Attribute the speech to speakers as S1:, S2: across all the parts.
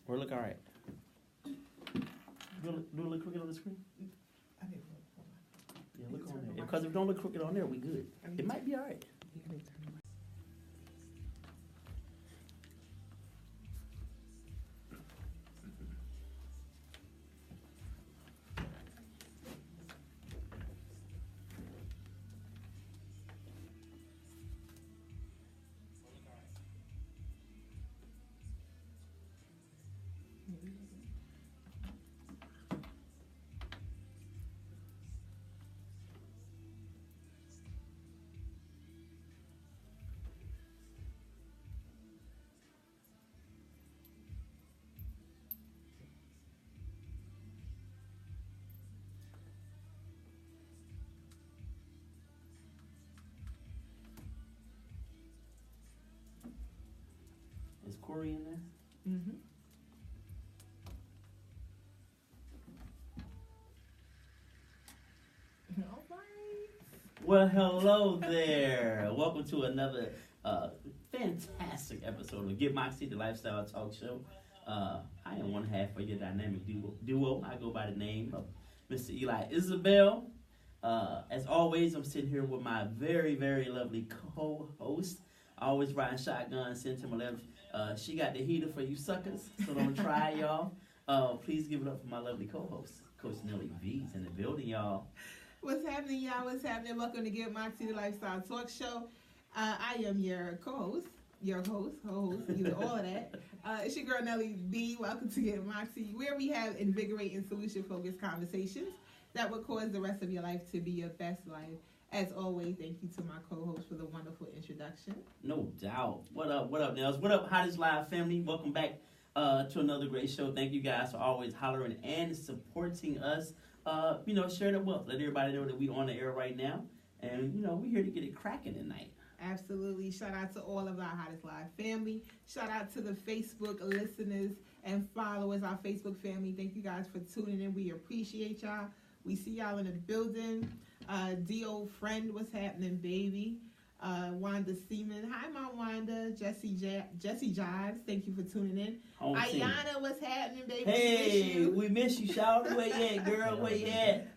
S1: Or look all right. Do it look crooked on the screen?
S2: I didn't look.
S1: Yeah, look on there. Because if it don't look crooked on there, we good. It might be all right. Is Corey in there?
S2: Mm-hmm. All right.
S1: Well, hello there. Welcome to another fantastic episode of Get Moxie, the Lifestyle Talk Show. I am one half of your dynamic duo. I go by the name of Mr. Eli Isabel. As always, I'm sitting here with my very, very lovely co-host. Always riding shotgun, sitting to my left. She got the heater for you suckers, so don't try, y'all. Please give it up for my lovely co-host, Coach Nelly V's in the building, y'all.
S2: What's happening, y'all? What's happening? Welcome to Get Moxie, the Lifestyle Talk Show. I am your co-host, co-host, you all of that. It's your girl Nelly B. Welcome to Get Moxie, where we have invigorating, solution-focused conversations that will cause the rest of your life to be your best life. As always, thank you to my co-host for the wonderful introduction.
S1: No doubt. What up, Nels? What up, Hottest Live family? Welcome back to another great show. Thank you guys for always hollering and supporting us. Share the wealth. Let everybody know that we on the air right now. And, we're here to get it cracking tonight.
S2: Absolutely. Shout out to all of our Hottest Live family. Shout out to the Facebook listeners and followers, our Facebook family. Thank you guys for tuning in. We appreciate y'all. We see y'all in the building. D.O. Friend, what's happening, baby? Wanda Seaman. Hi, Mom Wanda. Jesse Jives, thank you for tuning in.
S1: Home team.
S2: Ayana, what's happening, baby?
S1: Hey, we miss you, shout. Where you at, girl? Where you at?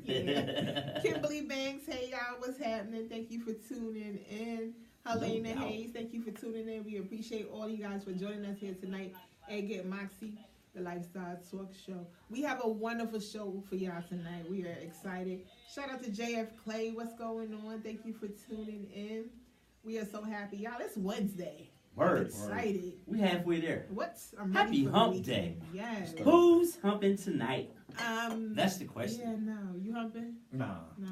S2: Yeah. Kimberly Banks, hey, y'all, what's happening? Thank you for tuning in. Helena Hayes, thank you for tuning in. We appreciate all you guys for joining us here tonight at Get Moxie, the Lifestyle Talk Show. We have a wonderful show for y'all tonight. We are excited. Shout out to JF Clay. What's going on? Thank you for tuning in. We are so happy. Y'all, it's Wednesday.
S1: Word.
S2: Excited.
S1: We halfway there.
S2: I'm
S1: Happy
S2: ready for
S1: hump
S2: the
S1: day.
S2: Yes.
S1: Who's humping tonight? That's the
S2: Yeah,
S1: question.
S2: no. You humping?
S3: Nah.
S2: No.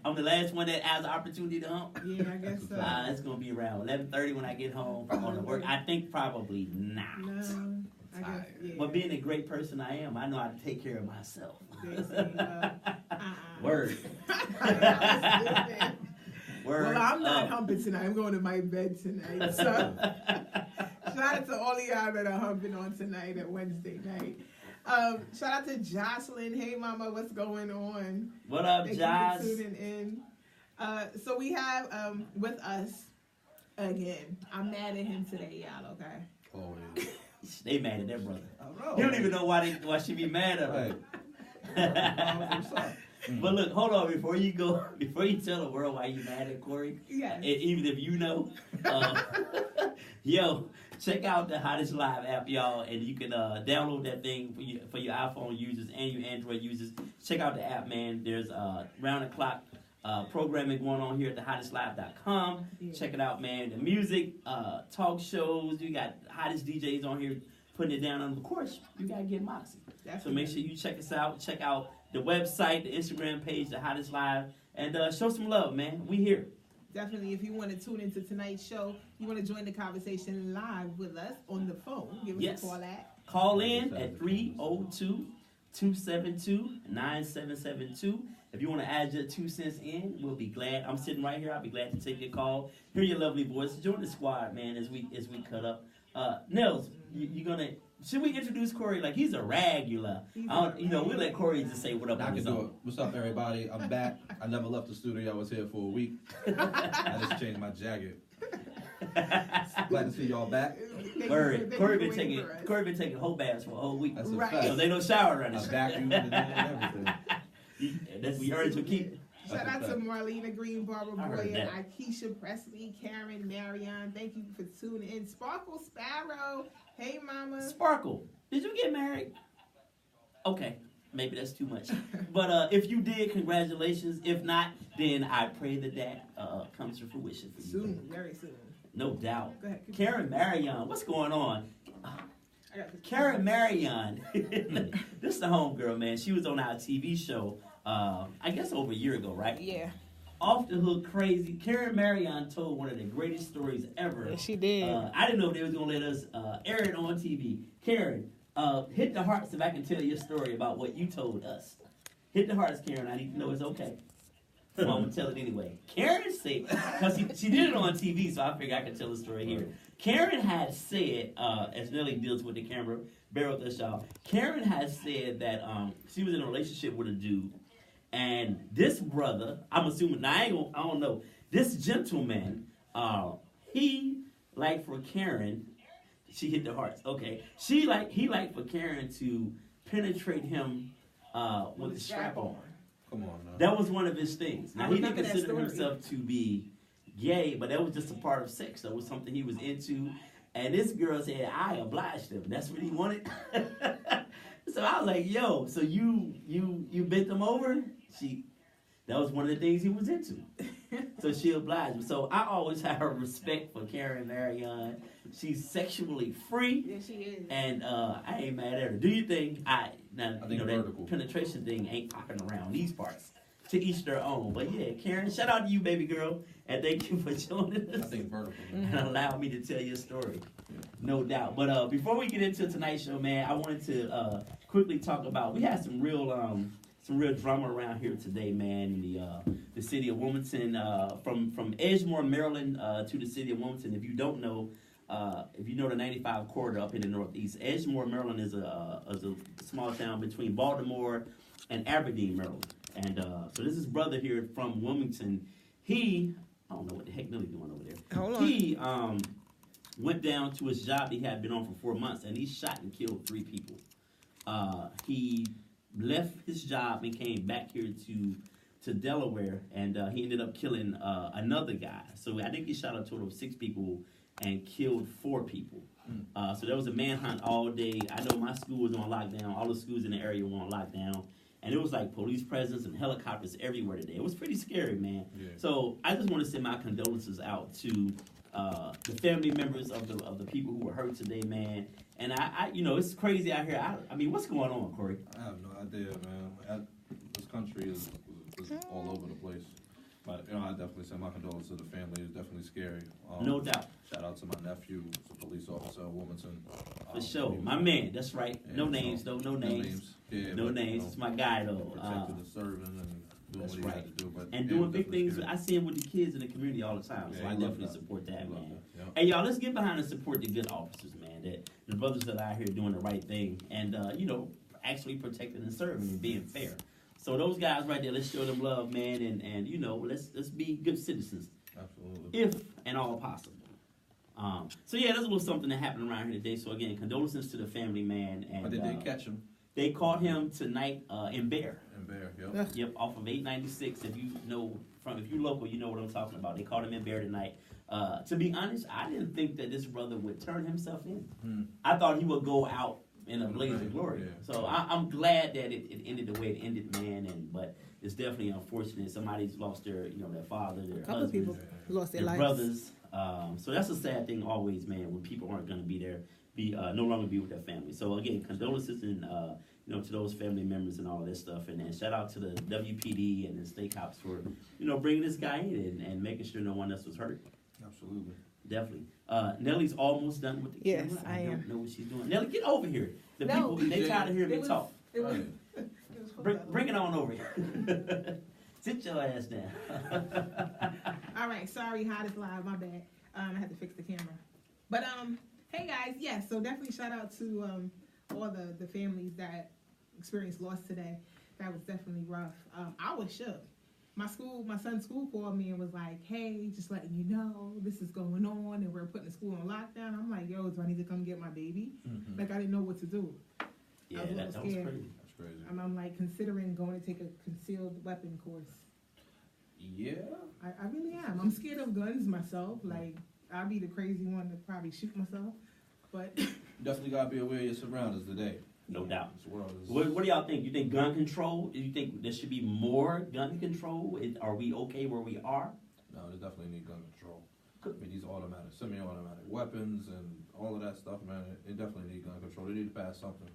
S1: I'm the last one that has the opportunity to hump.
S2: Yeah, I guess so.
S1: It's going to be around 11:30 when I get home from the work. I think probably not.
S2: No. I guess, yeah.
S1: But being a great person I am, I know how to take care of myself. Word. Word.
S2: Well, I'm not humping tonight. I'm going to my bed tonight. So, shout out to all of y'all that are humping on tonight at Wednesday night. Shout out to Jocelyn. Hey, Mama, what's going on?
S1: What up,
S2: Thank
S1: Josh?
S2: you for tuning in. So we have with us again. I'm mad at him today, y'all. Okay.
S3: Always.
S1: They mad at their brother.
S3: I don't know.
S1: You don't even know why she be mad at him.
S3: What's up?
S1: But look, hold on before you tell the world why you mad at Corey.
S2: Yes.
S1: Even if you know, check out the Hottest Live app, y'all, and you can download that thing for your iPhone users and your Android users. Check out the app, man. There's round the clock programming going on here at thehottestlive.com.
S2: Yeah.
S1: Check it out, man. The music, talk shows, you got hottest DJs on here putting it down. And of course, you gotta get Moxie. So make sure you check us out. Check out the website, the Instagram page, the Hottest Live, and show some love, man. We here.
S2: Definitely, if you want to tune into tonight's show, you want to join the conversation live with us on the phone, give us a call at.
S1: Call in at 302-272-9772. If you want to add your 2 cents in, we'll be glad. I'm sitting right here. I'll be glad to take your call. Hear your lovely voice. Join the squad, man, as we cut up. Nels, you gonna? Should we introduce Corey like he's a regular? We let Corey just say what up.
S3: I can do it. What's up, everybody? I'm back. I never left the studio. I was here for a week. I just changed my jacket. Glad to see y'all back.
S1: Corey been taking whole baths for a whole week.
S3: That's a
S2: Right.
S3: fact.
S1: So they no shower around
S3: I
S1: this.
S3: vacuumed and everything.
S1: That's we earned to keep.
S2: Shout out to Marlena Green, Barbara
S1: I heard
S2: Boyer,
S1: that.
S2: Akeisha Presley, Karen, Marion. Thank you for tuning in. Sparkle Sparrow. Hey, Mama.
S1: Sparkle, did you get married? Okay, maybe that's too much. But if you did, congratulations. If not, then I pray that comes to fruition for you.
S2: Soon, very soon.
S1: No doubt.
S2: Go ahead.
S1: Karen Marion, what's going on?
S2: I got this.
S1: Karen Marion, this is the homegirl, man. She was on our TV show, I guess over a year ago, right?
S2: Yeah.
S1: Off the hook, crazy. Karen Marion told one of the greatest stories ever.
S2: Yes, she did.
S1: I didn't know if they was gonna let us air it on TV. Karen, hit the hearts if I can tell your story about what you told us. Hit the hearts, Karen. I need to know it's okay. Well, I'm gonna tell it anyway. Karen said, because she did it on TV, so I figured I could tell the story here. Karen had said, as Nelly deals with the camera, bear with us, y'all. Karen has said that she was in a relationship with a dude, and this brother, I'm assuming, now I don't know, this gentleman, he liked for Karen, she hit the hearts, okay. He liked for Karen to penetrate him with the strap on.
S3: Come on now.
S1: That was one of his things. Now,
S2: I
S1: he didn't
S2: remember that
S1: consider
S2: story.
S1: himself to be gay, but that was just a part of sex. That was something he was into. And this girl said, I obliged him. That's what he wanted. So I was like, yo, so you bent him over? That was one of the things he was into. So she obliged him. So I always have respect for Karen Marion. She's sexually free.
S2: Yeah, she is.
S1: And I ain't mad at her. Do you think
S3: I think
S1: that
S3: vertical.
S1: penetration thing ain't popping around these parts? To each their own. But yeah, Karen, shout out to you, baby girl, and thank you for joining us
S3: I think vertical.
S1: and allow me to tell your story. No doubt. But before we get into tonight's show, man, I wanted to quickly talk about. We had some real drama around here today, man. In the city of Wilmington, from Edgemoor, Maryland, to the city of Wilmington. If you don't know. If you know the 95 corridor up in the Northeast, Edgemoor, Maryland is a small town between Baltimore and Aberdeen, Maryland. And so this is brother here from Wilmington. I don't know what the heck Millie doing over there.
S2: Hold on.
S1: He went down to his job he had been on for 4 months, and he shot and killed 3 people. He left his job and came back here to Delaware, and he ended up killing another guy. So I think he shot a total of 6 people and killed 4 people. So there was a manhunt all day. I know my school was on lockdown. All the schools in the area were on lockdown. And it was like police presence and helicopters everywhere today. It was pretty scary, man.
S3: Yeah.
S1: So I just want to send my condolences out to the family members of the people who were hurt today, man. And I it's crazy out here. I mean, what's going on, Corey?
S3: I have no idea, man. This country is all over the place. But I definitely send my condolences to the family. It's definitely scary.
S1: No doubt.
S3: Shout out to my nephew, who's a police officer in Wilmington.
S1: For sure. My man, that's right.
S3: Yeah,
S1: No names, though. No names.
S3: Yeah,
S1: No
S3: but,
S1: names. It's my guy, though.
S3: Protecting and serving and doing
S1: That's
S3: what he
S1: right.
S3: had to do. But
S1: And
S3: yeah,
S1: doing big
S3: definitely
S1: things.
S3: scary.
S1: I see him with the kids in the community all the time. So
S3: Yeah,
S1: I
S3: he love
S1: definitely
S3: that.
S1: support that,
S3: He love
S1: man.
S3: that, yeah.
S1: Hey, y'all, let's get behind and support the good officers, man. That the brothers that are out here doing the right thing and, actually protecting and serving and being fair. So those guys right there, let's show them love, man, and let's be good citizens,
S3: Absolutely.
S1: if and all possible. So yeah, that's a little something that happened around here today. So again, condolences to the family, man. And
S3: But did they catch him
S1: they caught him tonight in Bear.
S3: in Bear? Yep.
S1: Yep, off of 896. If you local, you know what I'm talking about. They caught him in Bear tonight. To be honest, I didn't think that this brother would turn himself in. I thought he would go out in a blaze of glory.
S3: Yeah.
S1: So I'm glad that it ended the way it ended, man. But it's definitely unfortunate. Somebody's lost their father, their
S2: A couple
S1: husband,
S2: people lost their
S1: their
S2: lives.
S1: brothers. So that's a sad thing always, man. When people aren't going to be there, no longer be with their family. So again, condolences and to those family members and all of this stuff. And shout out to the WPD and the state cops for bringing this guy in and making sure no one else was hurt.
S3: Absolutely.
S1: Definitely. Nellie's almost done with the
S2: Yes,
S1: camera.
S2: I am.
S1: don't know what she's doing. Nellie, get over here. The
S2: No.
S1: people, they tired of hearing me talk.
S2: It was,
S3: Right.
S1: Bring it on over here. Sit your ass down.
S2: all right, sorry, hottest live, my bad. I had to fix the camera. But hey guys, yes, so definitely shout out to all the families that experienced loss today. That was definitely rough. I was shook. my son's school called me and was like, hey, just letting you know this is going on and we're putting the school on lockdown. I'm like, yo, do I need to come get my baby?
S3: Mhm.
S2: Like, I didn't know what to do.
S1: Yeah,
S2: I was a
S1: that
S2: little
S1: was
S2: scared.
S1: crazy.
S3: That's crazy.
S2: I'm like considering going to take a concealed weapon course.
S3: Yeah.
S2: I really am. I'm scared of guns myself. Like, I'll be the crazy one to probably shoot myself. But
S3: Definitely gotta be aware of your surroundings today.
S1: No doubt.
S3: This world is.
S1: What do y'all think? You think gun control? Do you think there should be more gun control? Are we okay where we are?
S3: No, they definitely need gun control. I mean, these automatic, semi-automatic weapons and all of that stuff, man. They definitely need gun control. They need to pass something.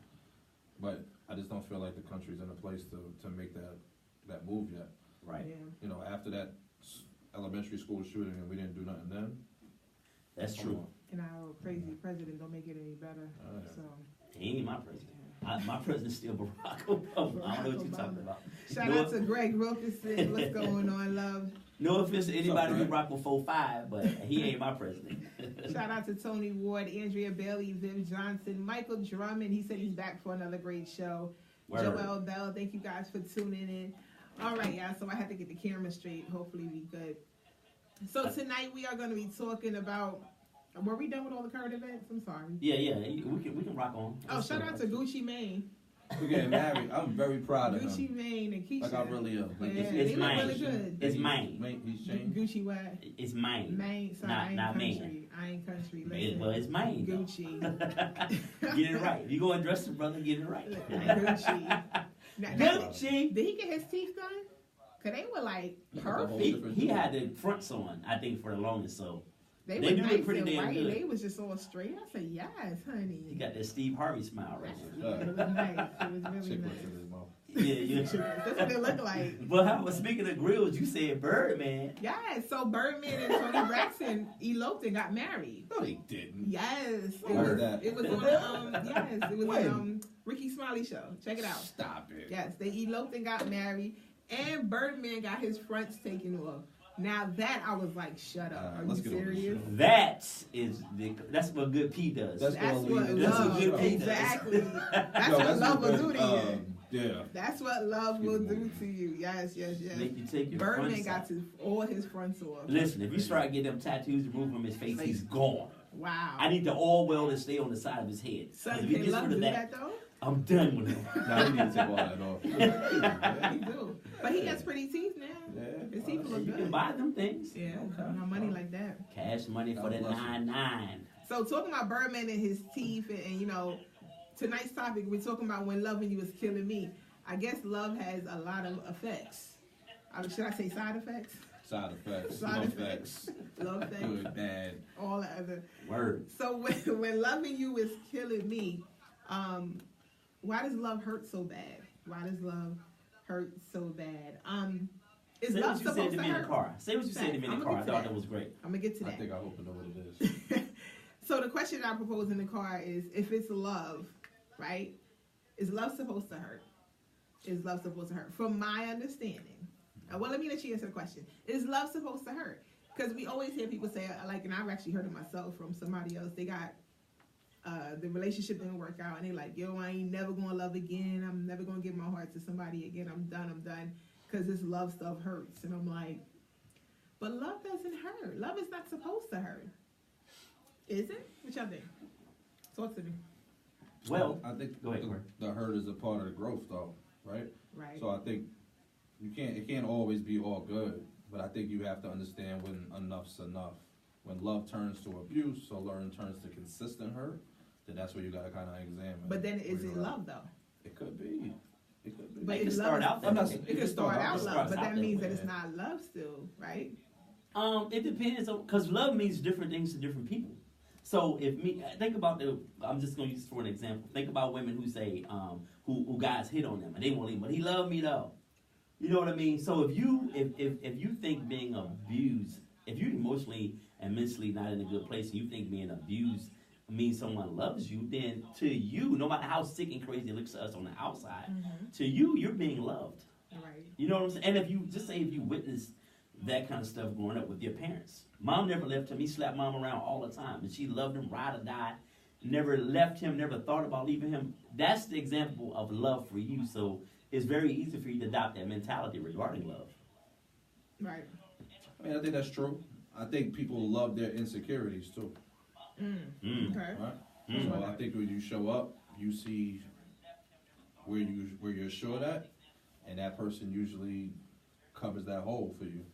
S3: But I just don't feel like the country's in a place to make that move yet.
S1: Right.
S2: yeah.
S3: You know, after that elementary school shooting and we didn't do nothing then.
S1: That's
S3: come
S1: true.
S3: on.
S2: And our crazy president don't make it any better.
S3: Oh, yeah.
S2: So
S1: He ain't my president. My president's still Barack Obama. I don't know what you're talking about.
S2: shout
S1: No-
S2: out to Greg Wilkinson. What's going on, love?
S1: No offense to anybody who
S3: Greg?
S1: rock with 4-5, but he ain't my president.
S2: Shout out to Tony Ward, Andrea Bailey, Viv Johnson, Michael Drummond. He said he's back for another great show.
S1: Word.
S2: Joel Bell, thank you guys for tuning in. All right, y'all. So I had to get the camera straight. Hopefully we good. So tonight we are going to be talking about. Were we done with all the current events? I'm sorry.
S1: Yeah, we can rock on.
S2: Oh, shout out to Gucci Mane.
S3: We're getting married. I'm very proud of
S2: Gucci
S3: him.
S2: Mane and Keisha.
S3: Like I really am. Like,
S2: Yeah,
S1: It's
S2: they look
S1: mine.
S2: really good.
S1: It's mine.
S3: He's changed.
S2: Gucci what?
S1: It's mine.
S2: Maine. Sorry, I ain't
S1: Not
S2: country. I ain't country. Listen.
S1: Well, it's mine. though.
S2: Gucci.
S1: Get it right. If you go and dress the brother, get it right.
S2: Gucci. Now,
S1: Gucci.
S2: did he get his teeth done? Cause they were like
S3: Like a whole
S2: perfect.
S3: different
S1: He
S3: tune.
S1: had the fronts on, I think, for the longest. So
S2: They
S1: They
S2: were
S1: do look
S2: nice
S1: pretty
S2: and
S1: damn
S2: white.
S1: good.
S2: They was just all straight. I said, yes,
S1: he
S2: honey.
S1: got that Steve Harvey smile right
S2: Yeah, it was nice. It was really
S3: Chicklets
S2: nice.
S3: in his mouth.
S1: there. Yeah.
S2: That's what they look like.
S1: But how was speaking of grills? You said Birdman.
S2: Yes. So Birdman and Tony Braxton eloped and got married.
S3: No, they didn't.
S2: Yes.
S3: I heard that.
S2: It was on yes, it was
S3: When?
S2: on Ricky Smiley show. Check it out.
S3: Stop it.
S2: Yes, they eloped and got married, and Birdman got his fronts taken off. Now that I was like, shut up. Are
S3: Let's
S2: you
S3: get on this
S2: serious?
S3: show.
S1: That's what good P does.
S3: That's
S2: That's
S3: gonna
S2: what
S3: lead
S1: That's
S3: into
S1: a
S2: love.
S3: the
S1: good
S3: show.
S1: P does.
S2: Exactly. That's
S3: Yo,
S2: what love will
S3: good.
S2: do to you.
S3: Yeah.
S2: That's what love will
S3: Good
S2: do
S3: movie.
S2: to you. Yes, yes, yes.
S1: Make you take your
S2: Birdman
S1: fronts
S2: got
S1: out.
S2: all his fronts off.
S1: Listen, if you start getting them tattoos removed from his face, he's gone.
S2: Wow.
S1: I need the all well to stay on the side of his head. 'Cause
S2: Son,
S1: if he
S2: can
S1: gets
S2: love
S1: rid
S2: do
S1: of
S2: that though?
S1: I'm done with him.
S3: Nah, he need to take all that off.
S2: He do. But he has pretty teeth now.
S3: Yeah.
S2: His teeth look
S1: You can
S2: good.
S1: buy them things.
S2: Yeah, no money like that.
S1: Cash money for
S3: God
S1: the
S3: bless him.
S1: 9-9.
S2: So talking about Birdman and his teeth, and you know, tonight's topic we're talking about when loving you is killing me. I guess love has a lot of effects. Should I say side effects?
S3: Side effects.
S2: Side
S3: no
S2: effects. Love things,
S3: Good, bad.
S2: all the other.
S1: Word.
S2: So when loving you is killing me, why does love hurt so bad? Why does love hurt so bad? Is
S1: Say
S2: love
S1: what you said
S2: supposed
S1: to
S2: to
S1: me in the
S2: hurt?
S1: car. Say what you said to me in the
S2: I'ma
S1: car. I
S2: get to
S1: thought
S2: that.
S1: that was great.
S2: I'm gonna get to
S3: I
S2: that.
S3: think I hope to know what it is.
S2: So the question I propose in the car is, if it's love, right? Is love supposed to hurt? Is love supposed to hurt? From my understanding. Well, let me let you answer the question. Is love supposed to hurt? Because we always hear people say, like, and I've actually heard it myself from somebody else. They got, the relationship didn't work out, and they like, yo, I ain't never gonna love again. I'm never gonna give my heart to somebody again. I'm done. Because this love stuff hurts. And I'm like, but love doesn't hurt. Love is not supposed to hurt. Is it? What y'all think? Talk to me.
S1: Well,
S3: I think
S1: go ahead, Corey.
S3: the hurt is a part of the growth, though, right?
S2: Right.
S3: So I think it can't always be all good, but I think you have to understand when enough's enough. When love turns to abuse, or love turns to consistent hurt, then that's where you gotta kind of examine.
S2: But then
S3: where
S2: is it
S3: you're at.
S2: love though?
S3: It could be. It could be.
S2: But
S1: It
S2: if
S1: can
S2: love
S1: start
S2: is-
S1: out that
S3: I'm not
S1: way.
S3: saying-
S2: It could start out
S1: It
S2: love,
S1: starts
S2: but
S1: out
S2: that
S1: that
S2: means
S1: way.
S2: that it's not love still, right?
S1: It depends on, because love means different things to different people. So think about I'm just gonna use this for an example. Think about women who say, who guys hit on them and they won't leave, but he loved me though. You know what I mean? So if you think being abused, if you're emotionally and mentally not in a good place, and you think being abused means someone loves you, then to you, no matter how sick and crazy it looks to us on the outside, to you, you're being loved.
S2: Right.
S1: You know what I'm saying? And if you witness that kind of stuff growing up with your parents. Mom never left him. He slapped mom around all the time. And she loved him, ride or die. Never left him, never thought about leaving him. That's the example of love for you. So it's very easy for you to adopt that mentality regarding love.
S2: Right.
S3: I mean, I think that's true. I think people love their insecurities too.
S2: Okay.
S3: Right? So I think when you show up, you see where you're short at, and that person usually covers that hole for you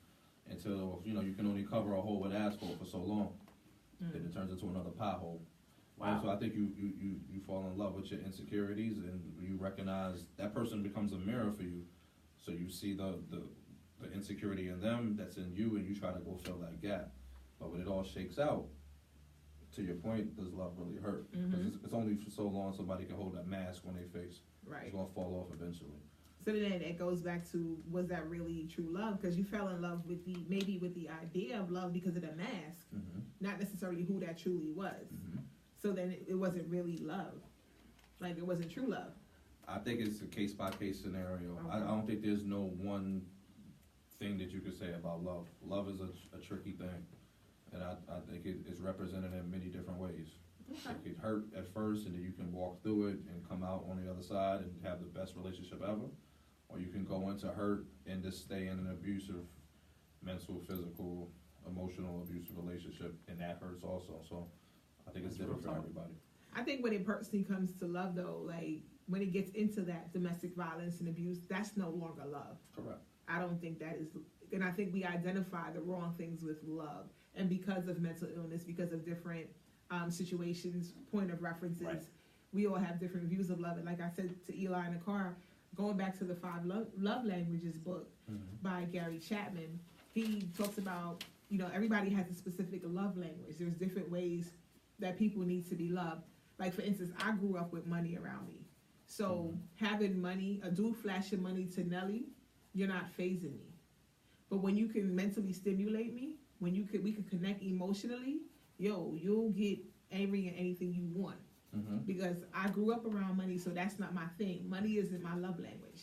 S3: until you can only cover a hole with asphalt for so long. Then it turns into another pothole.
S1: Wow.
S3: So I think you fall in love with your insecurities, and you recognize that person becomes a mirror for you. So you see the insecurity in them that's in you, and you try to go fill that gap. But when it all shakes out, to your point, does love really hurt? Because it's only for so long somebody can hold that mask on their face.
S2: Right.
S3: It's gonna fall off eventually.
S2: So then it goes back to, was that really true love? Because you fell in love with the idea of love because of the mask, not necessarily who that truly was. So then it wasn't really love. Like, it wasn't true love.
S3: I think it's a case-by-case scenario.
S2: Okay.
S3: I don't think there's no one thing that you could say about love. Love is a tricky thing, and I think it's represented in many different ways.
S2: Okay.
S3: It could hurt at first, and then you can walk through it and come out on the other side and have the best relationship ever. Or you can go into hurt and just stay in an abusive, mental, physical, emotional abusive relationship, and that hurts also. So I think it's different for everybody.
S2: I think when it personally comes to love, though, like when it gets into that domestic violence and abuse, that's no longer love.
S3: Correct.
S2: I don't think that is, and I think we identify the wrong things with love. And because of mental illness, because of different situations, point of references,
S1: Right.
S2: we all have different views of love. And like I said to Eli in the car, going back to the 5 love languages book by Gary Chapman, he talks about, everybody has a specific love language. There's different ways that people need to be loved. Like, for instance, I grew up with money around me. So having money, a dude flashing money to Nelly, you're not phasing me. But when you can mentally stimulate me, when we can connect emotionally, you'll get angry at anything you want. Because I grew up around money, so that's not my thing. Money isn't my love language.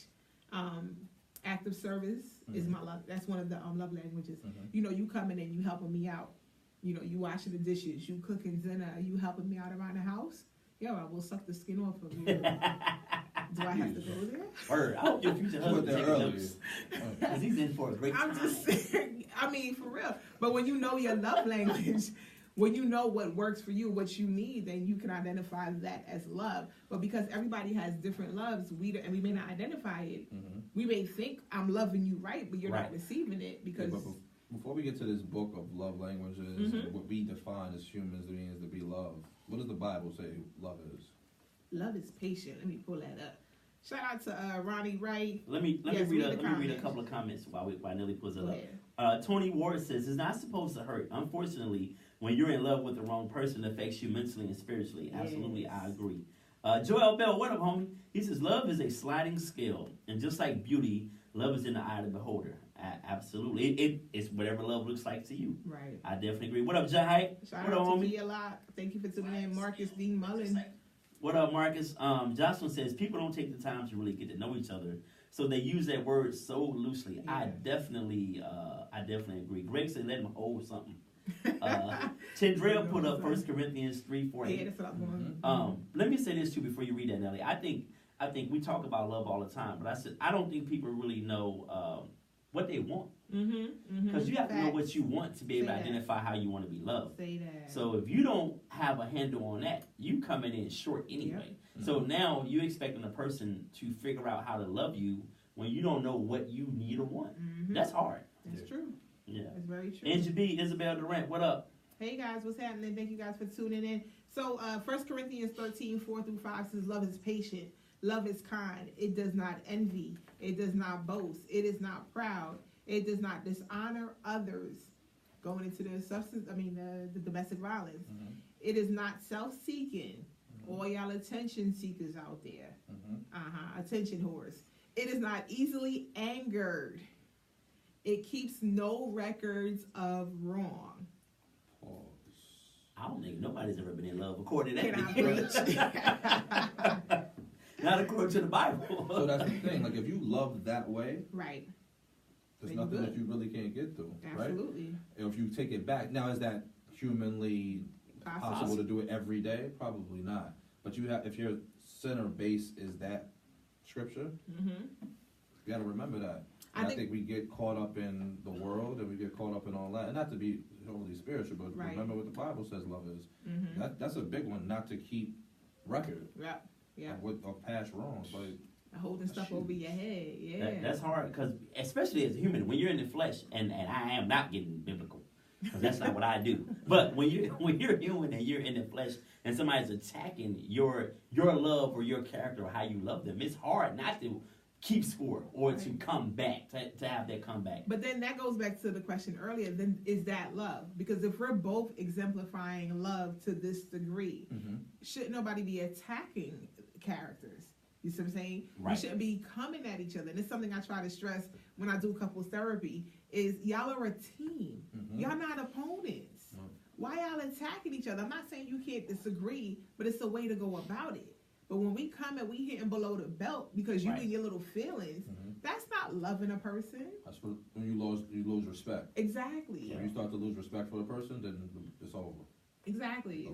S2: Active service is my love. That's one of the love languages. You coming in, you helping me out. You washing the dishes, you cooking dinner, you helping me out around the house. I will suck the skin off of you. Do I have to go there?
S1: Word. I hope your future husband takes notes. Because he's in for a great time.
S2: I'm just saying, for real. But when you know your love language, when you know what works for you, what you need, then you can identify that as love. But because everybody has different loves, and we may not identify it, we may think I'm loving you right, but you're not receiving it because...
S3: Yeah, but before we get to this book of love languages, and what we define as humans means to be loved, what does the Bible say love is?
S2: Love is patient. Let me pull that up. Shout out to Ronnie Wright.
S1: Let me read a couple of comments while Nelly pulls it up. Tony Ward says, it's not supposed to hurt. Unfortunately, when you're in love with the wrong person, it affects you mentally and spiritually. Absolutely, I agree. Joel Bell, what up, homie? He says, love is a sliding scale. And just like beauty, love is in the eye of the beholder. Absolutely. It's whatever love looks like to you.
S2: Right.
S1: I definitely agree. What up, Jai?
S2: Shout out to Gia Locke. Thank you for tuning in. Marcus D. Mullen.
S1: What up, Marcus? Jocelyn says, people don't take the time to really get to know each other. So they use that word so loosely. Yeah. I definitely agree. Greg said, let him hold something. Tendrell put up 1 Corinthians 3:4.
S2: Yeah, that's what I'm going.
S1: Let me say this too before you read that, Nelly. I think we talk about love all the time, but I don't think people really know what they want. Because you have to know what you want to be able to identify how you want to be loved.
S2: Say that.
S1: So if you don't have a handle on that, you coming in short anyway. Yep. So now you expecting a person to figure out how to love you when you don't know what you need or want. That's hard.
S2: That's true.
S1: Yeah.
S2: That's very true.
S1: NGB, Isabel Durant, what up?
S2: Hey guys, what's happening? Thank you guys for tuning in. So 1 Corinthians 13:4-5 says, love is patient. Love is kind. It does not envy. It does not boast. It is not proud. It does not dishonor others. Going into the domestic violence. It is not self-seeking. All y'all attention seekers out there. Attention whores. It is not easily angered. It keeps no records of wrong.
S1: I don't think nobody's ever been in love according to that.
S2: Can I preach?
S1: Not according to the Bible.
S3: So that's the thing. Like, if you love that way,
S2: right,
S3: there's nothing that you really can't get through.
S2: Absolutely.
S3: Right? If you take it back, now is that humanly possible to do it every day? Probably not. But if your center base is that scripture, you got to remember that. And I think we get caught up in the world and we get caught up in all that. And not to be overly spiritual, but remember what the Bible says love is. That's a big one, not to keep record of past wrongs. Like
S2: holding stuff over your head. Yeah.
S1: That's hard because, especially as a human, when you're in the flesh, and I am not getting biblical, because that's not what I do. But when you're human and you're in the flesh, and somebody's attacking your love or your character or how you love them, it's hard not to keep score or to come back, to have that comeback.
S2: But then that goes back to the question earlier, then is that love? Because if we're both exemplifying love to this degree, should nobody be attacking characters? You see what I'm saying?
S1: Right.
S2: We shouldn't be coming at each other. And it's something I try to stress when I do couples therapy is y'all are a team. Y'all not opponents. Why y'all attacking each other? I'm not saying you can't disagree, but it's a way to go about it. But when we come and we hitting below the belt because you in your little feelings, that's not loving a person.
S3: That's when you lose respect.
S2: Exactly.
S3: When you start to lose respect for the person, then it's over.
S2: Exactly.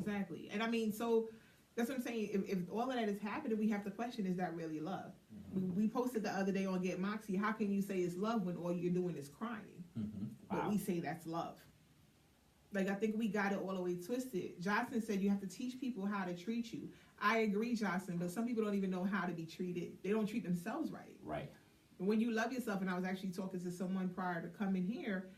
S2: And I mean, so that's what I'm saying. If all of that is happening, we have to question, is that really love? We posted the other day on Get Moxie, how can you say it's love when all you're doing is crying? But we say that's love. Like, I think we got it all the way twisted. Jocelyn said you have to teach people how to treat you. I agree, Jocelyn, but some people don't even know how to be treated. They don't treat themselves right.
S1: Right.
S2: And when you love yourself, and I was actually talking to someone prior to coming here,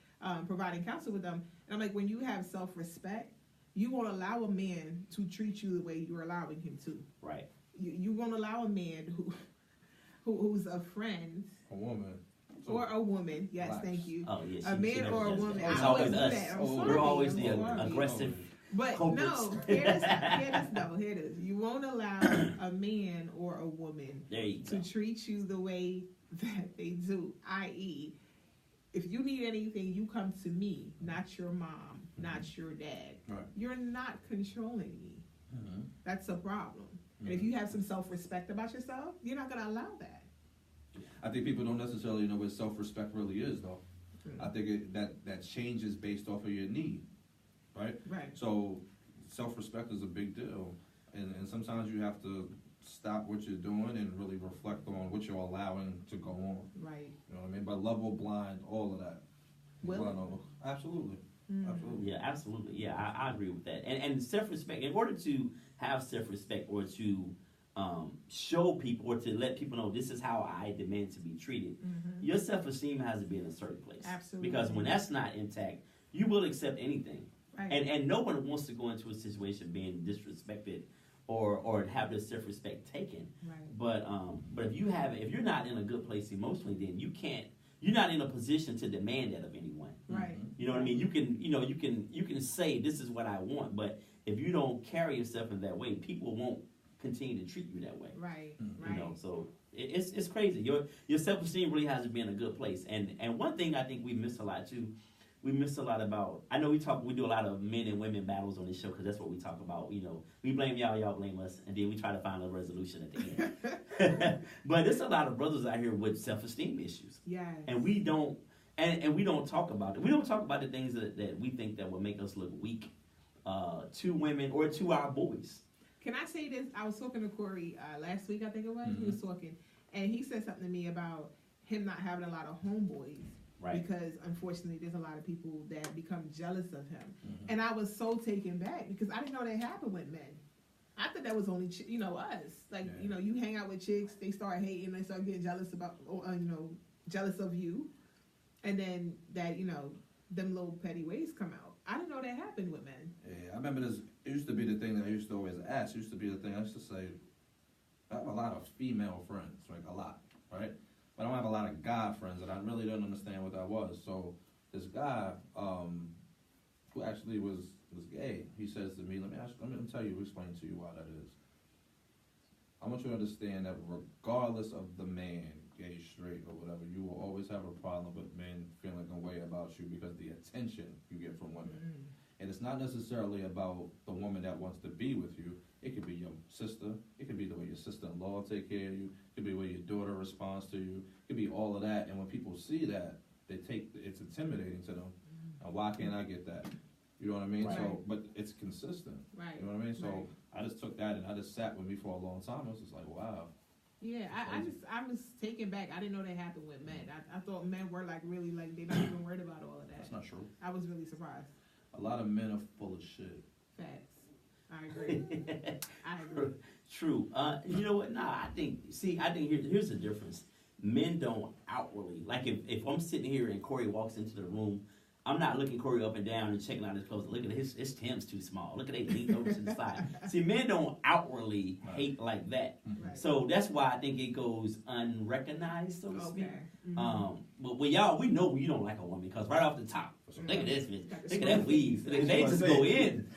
S2: providing counsel with them, and I'm like, when you have self-respect, you won't allow a man to treat you the way you're allowing him to.
S1: Right.
S2: You won't allow a man who's a friend.
S3: A woman.
S2: Or a woman, yes,
S3: Relax.
S2: thank you.
S1: Oh, yes.
S2: A man or a woman.
S1: It's
S2: I
S1: always
S2: do
S1: us.
S2: that. I'm sorry.
S1: We're always
S2: I'm
S1: the
S2: sorry.
S1: aggressive.
S2: But
S1: culprits.
S2: no, here it is. You won't allow a man or a woman to treat you the way that they do. I.e., if you need anything, you come to me, not your mom, not your dad.
S3: Right.
S2: You're not controlling me. That's a problem. And if you have some self-respect about yourself, you're not going to allow that.
S3: I think people don't necessarily know what self-respect really is, though. I think that changes based off of your need, right?
S2: Right.
S3: So self-respect is a big deal, and sometimes you have to stop what you're doing and really reflect on what you're allowing to go on.
S2: Right.
S3: You know what I mean? But love will blind all of that. Absolutely. Absolutely.
S1: Yeah, absolutely. Yeah, I agree with that. And self-respect, in order to have self-respect or to show people or to let people know this is how I demand to be treated, your self-esteem has to be in a certain place.
S2: Absolutely.
S1: Because when that's not intact, you will accept anything.
S2: Right.
S1: And no one wants to go into a situation being disrespected or have their self-respect taken.
S2: Right.
S1: But if you're not in a good place emotionally, then you're not in a position to demand that of anyone.
S2: Right.
S1: You know what I mean? You can say this is what I want, but if you don't carry yourself in that way, people won't continue to treat you that way.
S2: Right.
S1: You know, so it's crazy. Your self-esteem really has to be in a good place. And one thing I think we miss a lot too, we miss a lot about. I know we do a lot of men and women battles on this show because that's what we talk about. You know, we blame y'all blame us, and then we try to find a resolution at the end. But there's a lot of brothers out here with self-esteem issues.
S2: Yes.
S1: And we don't. And we don't talk about it. We don't talk about the things that we think that will make us look weak to women or to our boys.
S2: Can I say this? I was talking to Corey last week, I think it was. He was talking, and he said something to me about him not having a lot of homeboys.
S1: Right.
S2: Because unfortunately, there's a lot of people that become jealous of him. And I was so taken back because I didn't know that happened with men. I thought that was only, us. Like, you hang out with chicks, they start hating, they start getting jealous about, jealous of you. And then that, them little petty ways come out. I didn't know that happened with men.
S3: Yeah, I remember this. It used to be the thing that I used to always ask. It used to be the thing I used to say, I have a lot of female friends, like a lot, right? But I don't have a lot of guy friends, and I really didn't understand what that was. So this guy, who actually was gay, he says to me, let me tell you, explain to you why that is. I want you to understand that regardless of the man, gay, straight, or whatever, you will always have a problem with men feeling a way about you because the attention you get from women. And it's not necessarily about the woman that wants to be with you. It could be your sister. It could be the way your sister-in-law take care of you. It could be the way your daughter responds to you. It could be all of that. And when people see that, it's intimidating to them. And why can't I get that? You know what I mean?
S2: Right.
S3: So, but it's consistent.
S2: Right.
S3: You know what I mean? So
S2: Right.
S3: I just took that and I just sat with me for a long time. I was just like, wow.
S2: Yeah, I was taken back. I didn't know that happened with men. I thought men were like really like they're not even worried about all of that.
S3: That's not true.
S2: I was really surprised.
S3: A lot of men are full of shit.
S2: Facts. I agree. I agree.
S1: True. You know what? Nah, I think here's the difference. Men don't outwardly, like if I'm sitting here and Corey walks into the room, I'm not looking Corey up and down and checking out his clothes. Look at his Tim's too small. Look at they lean over to the side. See, men don't outwardly hate like that.
S2: Right.
S1: So that's why I think it goes unrecognized, so to speak.
S2: Mm-hmm.
S1: But with y'all, we know you don't like a woman because right off the top, look at this bitch.
S2: Got the
S1: Look at that weave. They just go in,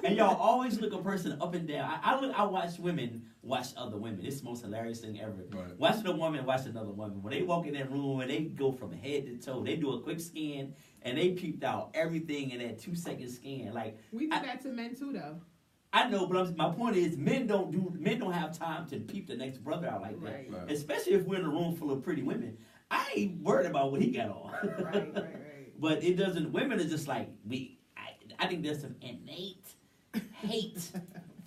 S1: and y'all always look a person up and down. I watch women watch other women. It's the most hilarious thing ever.
S3: Right.
S1: Watching a woman watch another woman. When they walk in that room and they go from head to toe, they do a quick scan and they peeped out everything in that 2-second scan. Like
S2: We do that to men too, though.
S1: I know, but my point is, men don't have time to peep the next brother out like that.
S2: Right.
S1: Especially if we're in a room full of pretty women. I ain't worried about what he got on.
S2: Right.
S1: But it doesn't. Women are just like I think there's some innate hate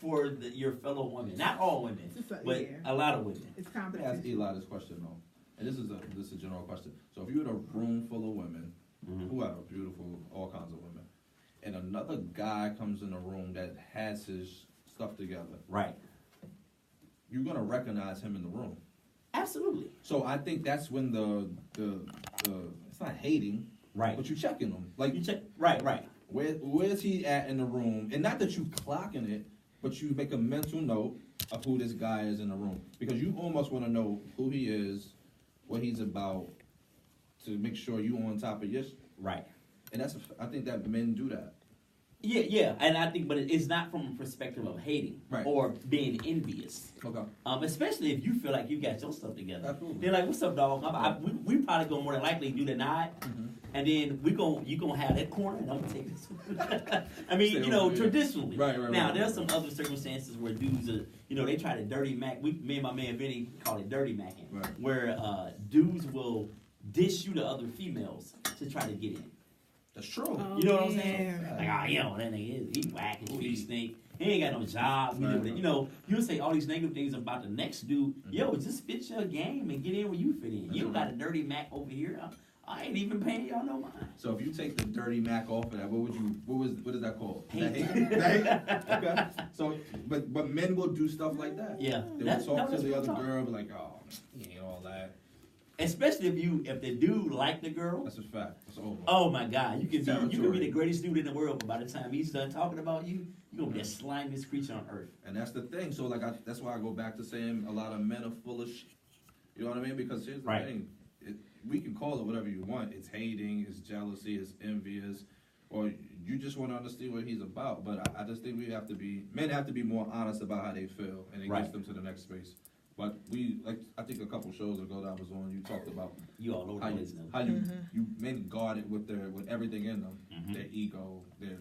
S1: for your fellow women. Not all women, but a lot of women.
S2: It's
S3: Let me ask
S2: competition.
S3: Eli this question though, and this is a general question. So if you're in a room full of women, who are beautiful, all kinds of women, and another guy comes in a room that has his stuff together,
S1: Right.
S3: you're gonna recognize him in the room.
S1: Absolutely.
S3: So I think that's when the it's not hating,
S1: Right.
S3: but you checking him. Like
S1: You check. Right.
S3: where's he at in the room? And not that you clocking it, but you make a mental note of who this guy is in the room. Because you almost want to know who he is, what he's about, to make sure you on top of your
S1: Right.
S3: and I think that men do that.
S1: Yeah, and I think, but it's not from a perspective of hating
S3: Right.
S1: or being envious.
S3: Okay.
S1: Especially if you feel like you got your stuff together.
S3: Absolutely.
S1: They're like, "What's up, dog?" We probably gonna more than likely do the nod, and then you gonna have that corner, and I'm gonna take this one. I mean,
S3: Stay over here.
S1: traditionally.
S3: Right,
S1: Now
S3: right.
S1: there's some other circumstances where dudes are, they try to dirty mac. Me and my man Vinny call it dirty macking,
S3: Right.
S1: where dudes will dish you to other females to try to get in.
S3: That's true.
S2: Oh,
S1: You know what I'm saying?
S2: yeah.
S1: Like, that nigga, he whack, his feet stink. He ain't got no job.
S3: Right.
S1: You'll say all these negative things about the next dude. Yo, just fit your game and get in where you fit in. You don't got a dirty Mac over here. I ain't even paying y'all no mind.
S3: So if you take the dirty Mac off of that, what is that called?
S1: Hate.
S3: Okay. So, but men will do stuff like that.
S1: Yeah,
S3: They will
S1: that's
S3: talk to
S1: real
S3: the other
S1: talk.
S3: girl, be like, oh, he ain't all that.
S1: Especially if the dude like the girl.
S3: That's a fact. It's over.
S1: Oh my God, you can be
S3: Territory.
S1: the greatest dude in the world, but by the time he's done talking about you, you're gonna be the slimiest creature on earth.
S3: And that's the thing. So that's why I go back to saying a lot of men are full of shit. You know what I mean? Because here's the
S1: Right.
S3: thing. We can call it whatever you want. It's hating, it's jealousy, it's envious, or you just want to understand what he's about. But I just think men have to be more honest about how they feel, and it
S1: Right.
S3: gets them to the next space. But I think a couple shows ago that I was on, you talked about
S1: You all over
S3: how
S1: the
S3: you,
S1: place now.
S3: how you, you men guard it with everything in them,
S1: Mhm.
S3: their ego, their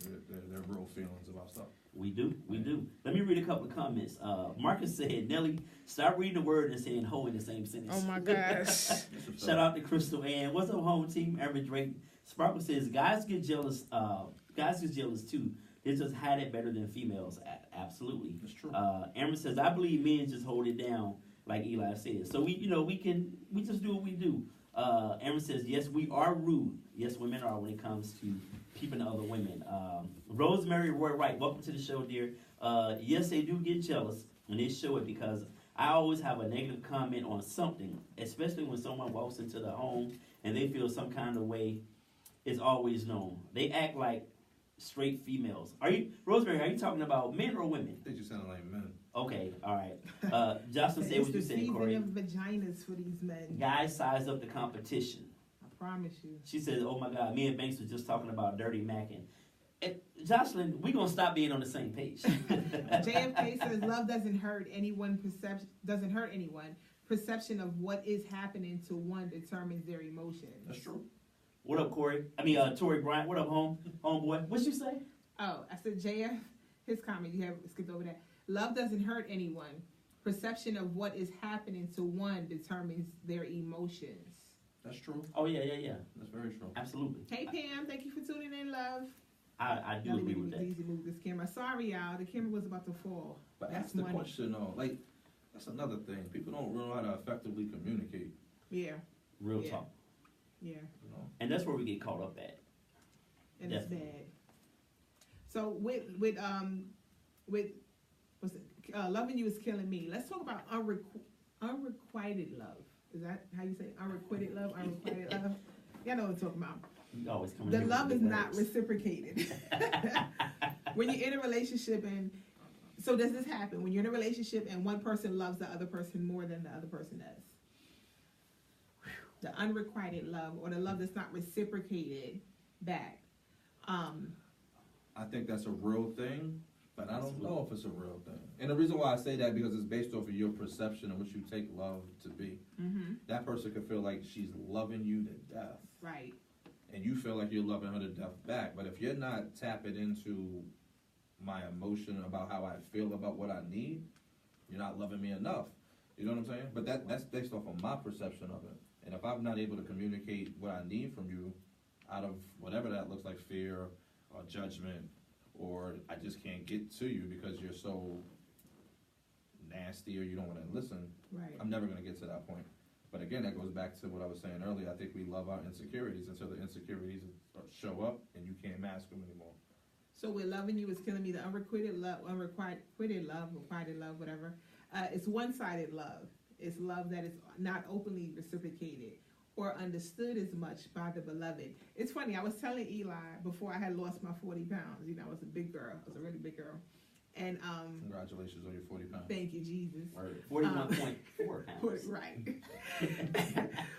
S3: real feelings about stuff.
S1: We do. Let me read a couple of comments. Marcus said, Nelly, stop reading the word and saying ho in the same sentence.
S2: Oh my gosh.
S1: Shout out to Crystal Ann. What's up, home team? Average Drake. Sparkle says, guys get jealous too. They just had it better than females. Absolutely.
S3: That's true.
S1: Amber says, I believe men just hold it down, like Eli said. So we just do what we do. Amber says, yes, we are rude. Yes, women are when it comes to peeping to other women. Rosemary Roy Wright, welcome to the show, dear. Yes, they do get jealous, and they show it because I always have a negative comment on something, especially when someone walks into the home and they feel some kind of way. It's always known. They act like straight females. Rosemary, are you talking about men or women?
S3: They just sound like men.
S1: Okay, all right. Jocelyn, say
S2: It's
S1: what
S2: the
S1: you said,
S2: season
S1: Corey.
S2: of vaginas for these men.
S1: Guys size up the competition.
S2: I promise you.
S1: She says, oh my God, me and Banks were just talking about dirty macking. And Jocelyn, we gonna stop being on the same page.
S2: JFK says love doesn't hurt anyone. Perception of what is happening to one determines their emotions.
S3: That's true.
S1: What up, Corey? Tori Bryant. What up, homeboy? What'd you say?
S2: Oh, I said JF. His comment, you have skipped over that. Love doesn't hurt anyone. Perception of what is happening to one determines their emotions.
S3: That's true.
S1: Oh yeah.
S3: That's very true.
S1: Absolutely.
S2: Hey Pam, thank you for tuning in, love.
S1: I do agree with that.
S2: Easy move this camera. Sorry, y'all. The camera was about to fall.
S3: But
S2: That's
S3: ask the
S2: money.
S3: question though, like That's another thing. People don't know how to effectively communicate.
S2: Yeah.
S1: Real
S2: Yeah.
S1: talk.
S2: Yeah.
S3: You know,
S1: And that's where we get caught up at.
S2: And
S1: Definitely.
S2: it's bad. So with what's it? Loving You Is Killing Me. Let's talk about unrequited love. Is that how you say it? Unrequited love? Unrequited love? Y'all know what I'm talking about.
S1: You always come
S2: The
S1: in
S2: love
S1: with
S2: is
S1: big
S2: not
S1: words.
S2: reciprocated. When you're in a relationship, and so does this happen? When you're in a relationship and one person loves the other person more than the other person does? The unrequited love, or the love that's not reciprocated back.
S3: I think that's a real thing, but I don't know if it's a real thing. And the reason why I say that, because it's based off of your perception of what you take love to be.
S2: Mm-hmm.
S3: That person could feel like she's loving you to death,
S2: Right.
S3: and you feel like you're loving her to death back. But if you're not tapping into my emotion about how I feel about what I need, you're not loving me enough. You know what I'm saying? But that's based off of my perception of it. And if I'm not able to communicate what I need from you out of whatever that looks like, fear or judgment, or I just can't get to you because you're so nasty or you don't want to listen,
S2: Right.
S3: I'm never going to get to that point. But again, that goes back to what I was saying earlier. I think we love our insecurities until the insecurities show up and you can't mask them anymore.
S2: So with Loving You Is Killing Me, the unrequited love, requited love, whatever, it's one-sided love. It's love that is not openly reciprocated or understood as much by the beloved. It's funny, I was telling Eli before I had lost my 40 pounds. You know, I was a big girl. I was a really big girl. And
S3: Congratulations on your 40 pounds.
S2: thank you, Jesus.
S1: 41.4 pounds.
S2: Right.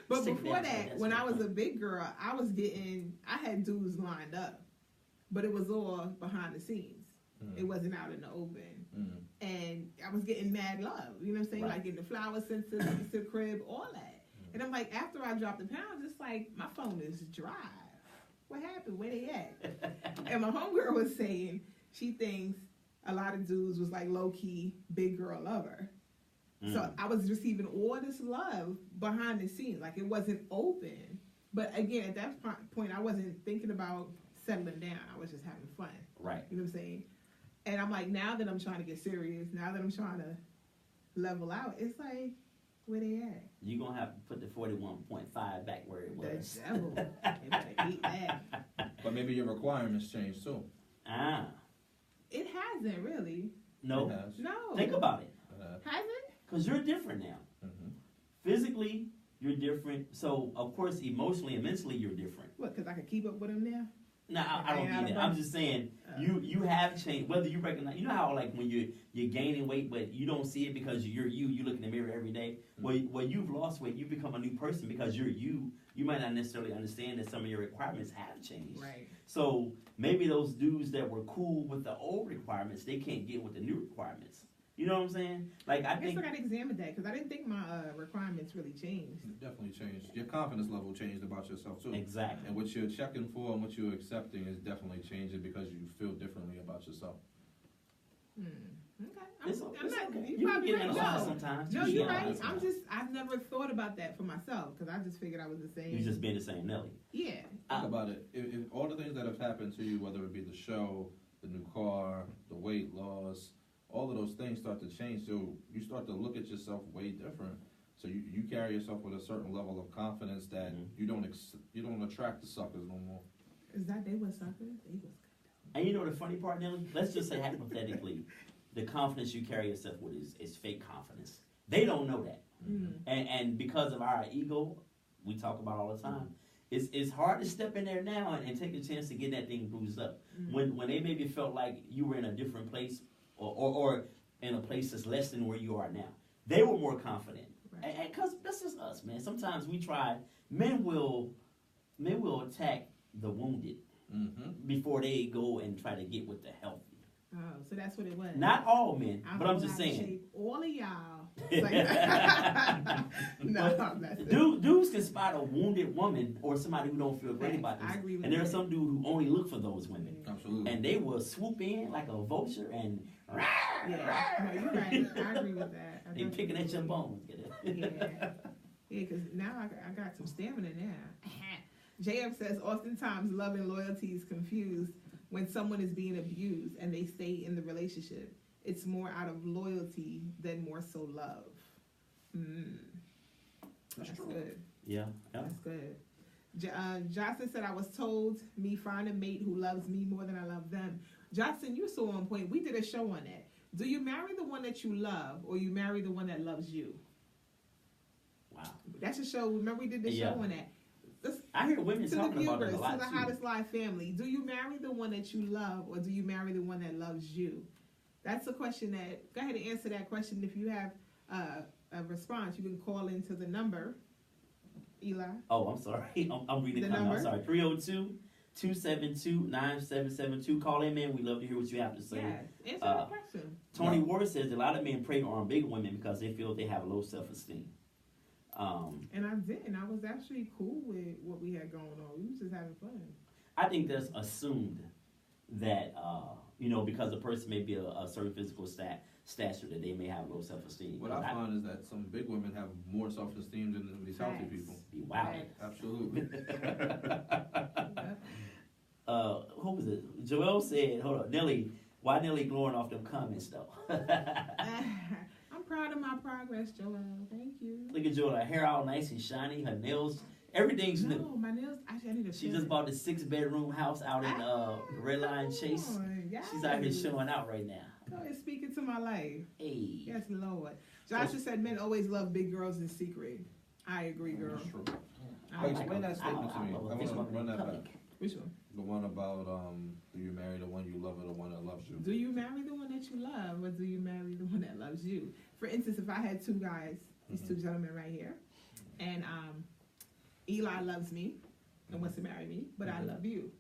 S2: But
S1: Stick
S2: before
S1: down,
S2: that,
S1: that's
S2: when I
S1: fine.
S2: was a big girl, I had dudes lined up, but it was all behind the scenes.
S3: Mm.
S2: It wasn't out in the open.
S3: Mm.
S2: And I was getting mad love, you know what I'm saying?
S1: Right.
S2: Like getting the flowers sent to the crib, all that. And I'm like, after I dropped the pounds, it's like, my phone is dry. What happened? Where they at? And my homegirl was saying she thinks a lot of dudes was like low-key big girl lover. So I was receiving all this love behind the scenes. Like, it wasn't open. But again, at that point, I wasn't thinking about settling down. I was just having fun.
S1: Right.
S2: You know what I'm saying? And I'm like, now that I'm trying to get serious, now that I'm trying to level out, it's like, where they at?
S1: You're going to have to put the 41.5 back where it was.
S2: The devil. They better hate that.
S3: But maybe your requirements change too.
S2: It hasn't really.
S1: No.
S3: It has.
S2: No.
S1: Think about it.
S2: Hasn't?
S1: Because you're different now.
S3: Mm-hmm.
S1: Physically, you're different. So, of course, emotionally and mentally, you're different.
S2: What, because I can keep up with them now?
S1: No, I don't mean that. I'm just saying you have changed. Whether you recognize, you know how like when you're gaining weight, but you don't see it because you're you. You look in the mirror every day. Well, you've lost weight. You become a new person because you're you. You might not necessarily understand that some of your requirements have changed.
S2: Right.
S1: So maybe those dudes that were cool with the old requirements, they can't get with the new requirements. You know what I'm saying? Like
S2: I guess
S1: think
S2: I got to examine that because I didn't think my requirements really changed.
S3: It definitely changed. Your confidence level changed about yourself too.
S1: exactly.
S3: And what you're checking for and what you're accepting is definitely changing because you feel differently about yourself.
S2: Okay.
S1: It's
S2: I'm
S1: okay.
S2: not.
S1: You can
S2: probably
S1: get in
S2: right.
S1: the office
S2: No.
S1: sometimes.
S2: No,
S1: You
S2: you're
S1: can.
S2: right. I've never thought about that for myself because I just figured I was the same.
S1: You just being the same Nelly.
S2: Yeah.
S3: Think about it. If all the things that have happened to you, whether it be the show, the new car, the weight loss, all of those things start to change. So you start to look at yourself way different. So you carry yourself with a certain level of confidence that you don't attract the suckers no more.
S2: Is that they was suckers? They was good.
S1: And you know the funny part, Nelly? Let's just say hypothetically, the confidence you carry yourself with is fake confidence. They don't know that. And because of our ego, we talk about all the time, it's hard to step in there now and take a chance to get that thing bruised up. When they maybe felt like you were in a different place or in a place that's less than where you are now. They were more confident.
S2: Right.
S1: And because that's just us, man. Sometimes we try, men will attack the wounded before they go and try to get with the healthy.
S2: Oh, so that's what it was.
S1: Not all men, but I'm just saying.
S2: Shape all of y'all. Like, no, that's it.
S1: Dudes can spot a wounded woman or somebody who don't feel great
S2: Facts.
S1: about this.
S2: I agree with
S1: And there are
S2: that.
S1: some dudes who only look for those women.
S3: Absolutely.
S1: And they will swoop in like a vulture and
S2: Yeah, no, you're right. I agree with that.
S1: they picking at your bones.
S2: Yeah, because now I got some stamina now. JF says, oftentimes love and loyalty is confused when someone is being abused and they stay in the relationship. it's more out of loyalty than more so love. That's
S3: true.
S2: good.
S1: Yeah.
S2: That's good. Jocelyn said, I was told me find a mate who loves me more than I love them. Jocelyn, you're so on point. We did a show on that. Do you marry the one that you love, or you marry the one that loves you?
S1: Wow.
S2: That's a show. Remember we did the show on that.
S1: I hear women
S2: To the
S1: talking about it
S2: viewers,
S1: a lot
S2: to the
S1: too.
S2: Hottest Live family, do you marry the one that you love, or do you marry the one that loves you? That's a question that, go ahead and answer that question. If you have a response, you can call into the number, Eli.
S1: Oh, I'm sorry. I'm reading
S2: The
S1: the comment.
S2: number?
S1: I'm sorry. 302-272-9772. Call in, man. We love to hear what you have to say.
S2: Yeah, answer that question.
S1: Tony Ward says a lot of men prey on big women because they feel they have low self-esteem.
S2: And I didn't. I was actually cool with what we had going on. We was just having fun.
S1: I think that's assumed that, because a person may be a certain physical stature that they may have low self-esteem.
S3: What I find is that some big women have more self-esteem than these healthy
S2: Facts.
S3: people.
S1: Be wild.
S3: Absolutely.
S1: Who was it? Joel said, hold on, Nelly, why Nelly glowing off them comments though?
S2: I'm proud of my progress, Joelle. Thank you.
S1: Look at Joel, her hair all nice and shiny, her nails, everything's new.
S2: No, my nails, actually, I need to
S1: She just bought a 6-bedroom house out in Redline Chase.
S2: Yes.
S1: She's out here showing out right now.
S2: Go ahead, speak into my life.
S1: Hey.
S2: Yes, Lord. Joshua said men always love big girls in secret. I agree, girl.
S3: That's true.
S2: I like
S3: Explain that statement to me.
S1: love a
S3: I
S1: fish
S3: want to
S1: woman
S3: run
S1: in
S3: that
S1: public.
S3: back.
S2: Which one?
S3: The one about do you marry the one you love or the one that loves you?
S2: Do you marry the one that you love, or do you marry the one that loves you? For instance, if I had two guys, these two gentlemen right here, and Eli loves me and wants to marry me, but I love you,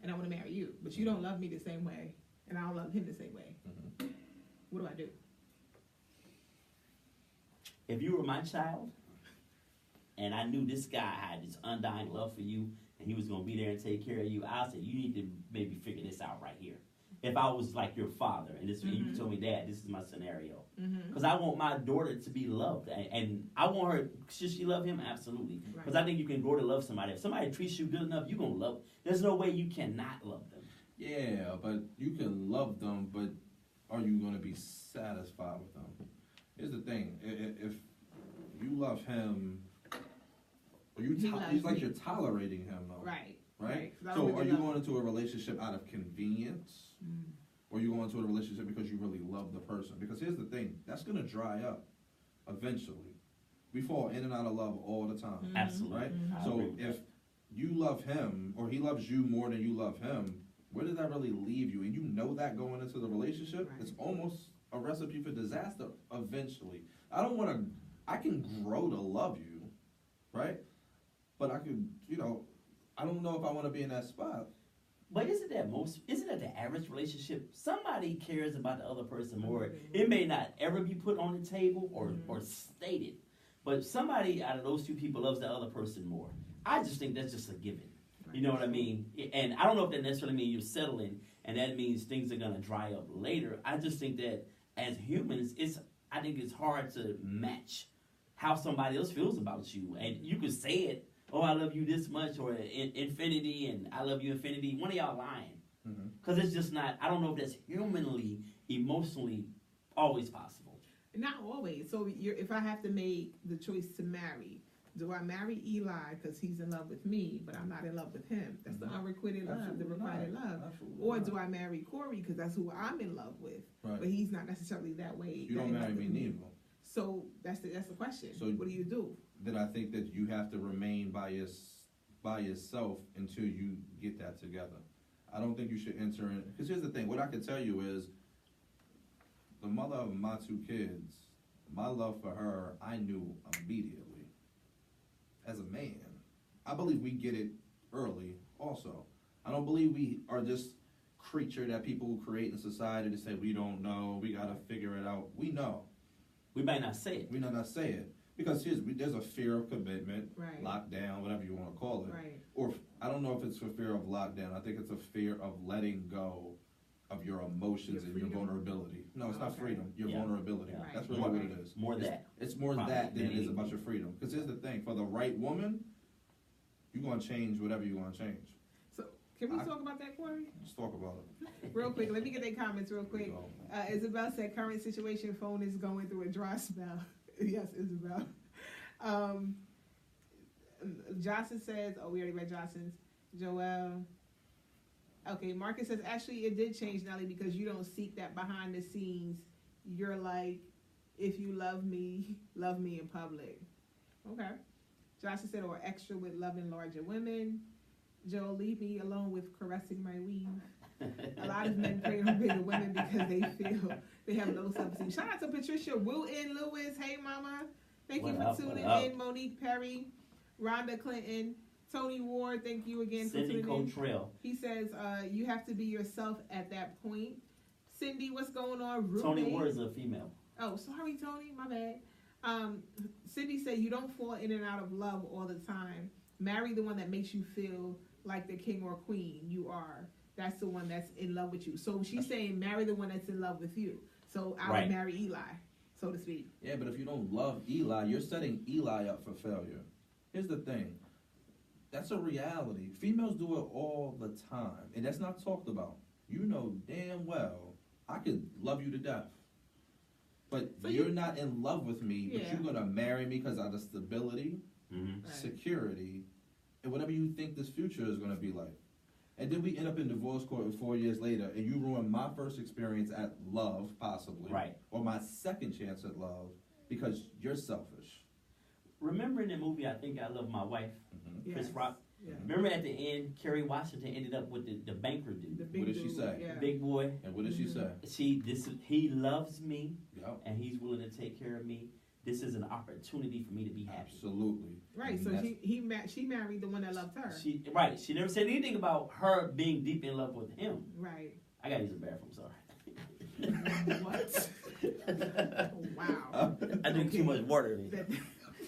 S2: and I want to marry you, but you don't love me the same way, and I don't love him the same way. What do I do?
S1: If you were my child, and I knew this guy had this undying love for you, and he was going to be there and take care of you, I'd say, you need to maybe figure this out right here. If I was like your father, and this, you told me, Dad, this is my scenario. Because I want my daughter to be loved, and I want her, should she love him? Absolutely. Because I think you can grow to love somebody. If somebody treats you good enough, you're going to love them. There's no way you cannot love them.
S3: Yeah, but you can love them, but are you going to be satisfied with them? Here's the thing. If you love him, or it's like you're tolerating him, though.
S2: Right.
S3: Right?
S2: 'Cause I
S3: So
S2: don't
S3: are
S2: really
S3: you
S2: love
S3: going into a relationship out of convenience? Or are you going into a relationship because you really love the person? Because here's the thing. That's going to dry up eventually. We fall in and out of love all the time.
S1: Absolutely.
S3: Right?
S1: I
S3: So
S1: agree with
S3: if
S1: that.
S3: you love him, or he loves you more than you love him, where does that really leave you? And you know that going into the relationship,
S2: Right.
S3: it's almost a recipe for disaster eventually. I can grow to love you, right? But I could, I don't know if I want to be in that spot.
S1: But isn't that the average relationship? Somebody cares about the other person more. It may not ever be put on the table or stated, but somebody out of those two people loves the other person more. I just think that's just a given. You know what I mean? And I don't know if that necessarily means you're settling, and that means things are gonna dry up later. I just think that as humans, I think it's hard to match how somebody else feels about you, and you could say it. Oh, I love you this much, or infinity, and I love you infinity. One of y'all lying. Because it's just not, I don't know if that's humanly, emotionally, always possible.
S2: Not always. So if I have to make the choice to marry, do I marry Eli because he's in love with me, but I'm not in love with him? That's the unrequited love,
S3: Absolutely
S2: the requited
S3: not.
S2: love.
S3: Absolutely
S2: Or
S3: not.
S2: do I marry Corey because that's who I'm in love with,
S3: Right.
S2: but he's not necessarily that way.
S3: You don't
S2: in
S3: marry
S2: love
S3: me
S2: with
S3: neither.
S2: So that's the question.
S3: So
S2: what do you do?
S3: Then I think that you have to remain by yourself until you get that together. I don't think you should enter in, because here's the thing, what I can tell you is, the mother of my two kids, my love for her, I knew immediately. As a man, I believe we get it early also. I don't believe we are this creature that people create in society to say, we don't know, we gotta figure it out. We know.
S1: We might not say it.
S3: We might not say it. Because there's a fear of commitment,
S2: Right.
S3: lockdown, whatever you want to call it.
S2: Right.
S3: Or I don't know if it's for fear of lockdown. I think it's a fear of letting go of your emotions
S2: Your
S3: and your
S2: freedom?
S3: vulnerability. No, it's not
S2: Okay.
S3: freedom. Your
S1: Yeah.
S3: vulnerability.
S1: Yeah.
S3: That's
S2: Right.
S3: really what it is.
S1: More
S3: It's-
S1: that.
S3: It's more
S1: Probably
S3: that than it is
S1: anything.
S3: about your freedom. Because here's the thing: for the right woman, you're gonna change whatever you're gonna change.
S2: So Can we talk about that, Corey?
S3: Let's talk about it.
S2: Real quick, let me get their comments real quick. Isabel said, current situation, phone is going through a dry spell. Yes, Isabel. Johnson says, oh, we already read Johnson's. Joel. Okay, Marcus says, actually, it did change, Nelly, because you don't seek that behind the scenes. You're like, if you love me in public. Okay. Johnson said, or extra with loving larger women. Joel, leave me alone with caressing my weave. A lot of men prey on bigger women because they feel they have low self-esteem. Shout out to Patricia Wooten Lewis. Hey, mama. Thank you for tuning in. Monique Perry, Rhonda Clinton, Tony Ward. Thank you again for tuning in.
S1: Cindy Cottrell.
S2: He says you have to be yourself at that point. Cindy, what's going on? Roommate.
S1: Tony Ward is a female.
S2: Oh, sorry, Tony. My bad. Cindy said you don't fall in and out of love all the time. Marry the one that makes you feel like the king or queen you are. That's the one that's in love with you. So she's saying marry the one that's in love with you. So I would marry Eli, so to speak.
S3: Yeah, but if you don't love Eli, you're setting Eli up for failure. Here's the thing. That's a reality. Females do it all the time, and that's not talked about. You know damn well I could love you to death. But so you're not in love with me, but you're going to marry me because of the stability, security, and whatever you think this future is going to be like. And then we end up in divorce court 4 years later, and you ruin my first experience at love, possibly, or my second chance at love, because you're selfish.
S1: Remember in the movie, I Think I Love My Wife, Chris Rock? Yeah. Remember at the end, Kerry Washington ended up with the banker dude.
S3: What did she say?
S2: Yeah.
S1: Big boy.
S3: And what did she say?
S1: He loves me, and he's willing to take care of me. This is an opportunity for me to be happy.
S3: Absolutely.
S2: Right. So she married the one that loved her.
S1: She never said anything about her being deep in love with him.
S2: Right.
S1: I gotta use the bathroom. Sorry.
S2: What? Wow.
S1: I drink too much water.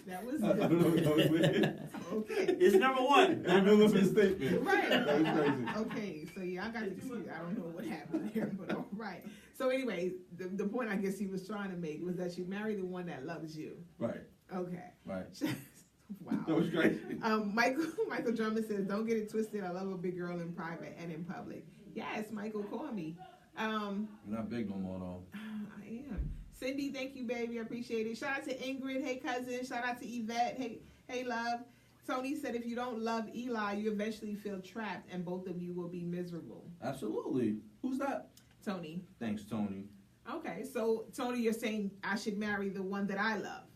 S2: That was.
S3: I don't know what that was with.
S1: Okay. It's number one.
S3: I know what's his statement.
S2: Right.
S3: That was crazy.
S2: Okay. So I got to see. I don't know what happened there, but all right. So anyway, the point I guess he was trying to make was that you marry the one that loves you.
S3: Right.
S2: Okay.
S3: Right.
S2: Wow.
S3: That was great.
S2: Michael Drummond says, "Don't get it twisted. I love a big girl in private and in public." Yes, Michael, call me.
S3: You're not big no more though.
S2: I am. Cindy, thank you, baby. I appreciate it. Shout out to Ingrid. Hey, cousin. Shout out to Yvette. Hey, love. Tony said, if you don't love Eli, you eventually feel trapped, and both of you will be miserable.
S3: Absolutely. Who's that?
S2: Tony.
S3: Thanks, Tony.
S2: Okay, so Tony, you're saying I should marry the one that I love.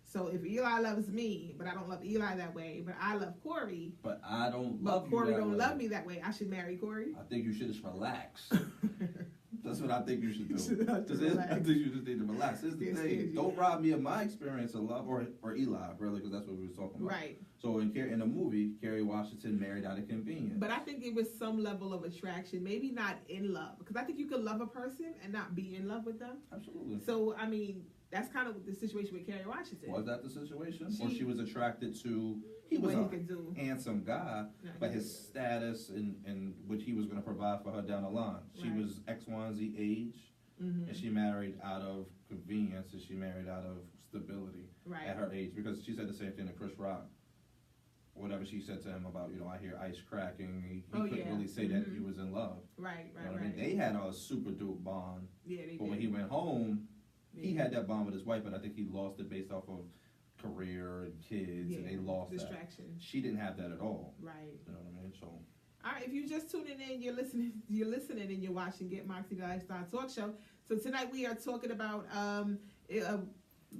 S2: So if Eli loves me, but I don't love Eli that way, but I love Corey.
S3: But I don't love you
S2: Corey
S3: that
S2: don't
S3: way.
S2: love me that way. I should marry Corey.
S3: I think you should just relax. That's what I think you should do. I think you just need to relax. Here's the thing. Don't rob me of my experience of love, or Eli, really, because that's what we were talking about.
S2: Right.
S3: So in the movie, Kerry Washington married out of convenience.
S2: But I think it was some level of attraction, maybe not in love, because I think you could love a person and not be in love with them.
S3: Absolutely.
S2: So, I mean, that's kind of the situation with Kerry Washington.
S3: Was that the situation? Or she was attracted to, he was a handsome guy, but his status and what he was going to provide for her down the line. She was X, Y, and Z age, and she married out of convenience, and she married out of stability at her age. Because she said the same thing to Chris Rock. Whatever she said to him about, I hear ice cracking, he couldn't really say that he was in love.
S2: Right.
S3: I mean? They had a super dope bond.
S2: Yeah, they did.
S3: But when he went home, he had that bond with his wife, but I think he lost it based off of career and kids, and they lost
S2: distraction.
S3: That. She didn't have that at all.
S2: Right.
S3: You know what I mean? So.
S2: All right, if you're just tuning in, you're listening and you're watching Get Moxie, the Lifestyle Talk Show. So tonight we are talking about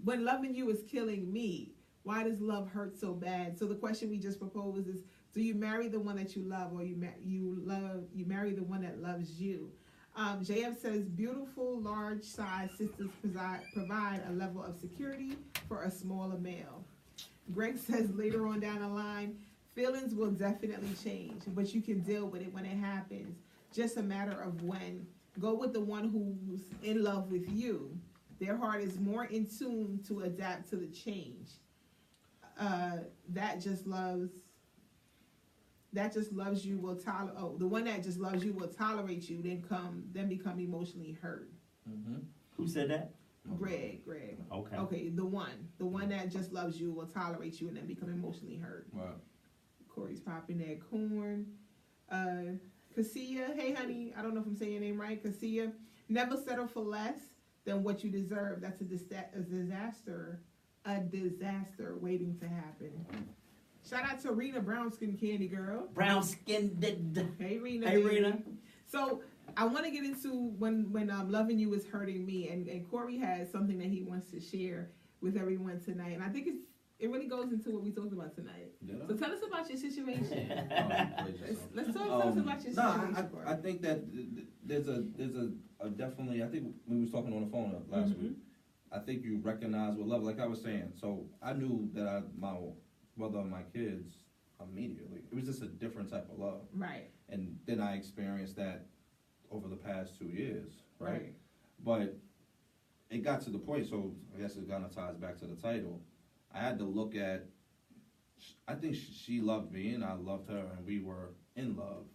S2: when loving you is killing me. Why does love hurt so bad? So the question we just proposed is: do you marry the one that you love, or you marry the one that loves you? JF says, beautiful, large-sized sisters provide a level of security for a smaller male. Greg says, later on down the line, feelings will definitely change, but you can deal with it when it happens. Just a matter of when. Go with the one who's in love with you. Their heart is more in tune to adapt to the change. That just loves you will tolerate. The one that just loves you will tolerate you, then become emotionally hurt.
S1: Mm-hmm. Who said that?
S2: Greg. Okay. The one that just loves you will tolerate you and then become emotionally hurt.
S3: Wow.
S2: Corey's popping that corn. Cassia, hey honey, I don't know if I'm saying your name right. Cassia, never settle for less than what you deserve. That's a disaster waiting to happen. Shout out to Rena, brown skin candy girl.
S1: Brown skinned.
S2: Hey Rena.
S1: Hey Rena.
S2: So I want to get into when loving you is hurting me, and Corey has something that he wants to share with everyone tonight, and I think it really goes into what we talked about tonight.
S3: Yeah.
S2: So tell us about your situation. Let's talk about your
S3: No,
S2: situation.
S3: I think that there's a definitely. I think we was talking on the phone last week. I think you recognize what love. Like I was saying, so I knew that my mother and my kids immediately. It was just a different type of love.
S2: Right.
S3: And then I experienced that over the past 2 years.
S2: Right.
S3: But it got to the point. So I guess it kind of ties back to the title. I had to look at, I think she loved me and I loved her and we were in love.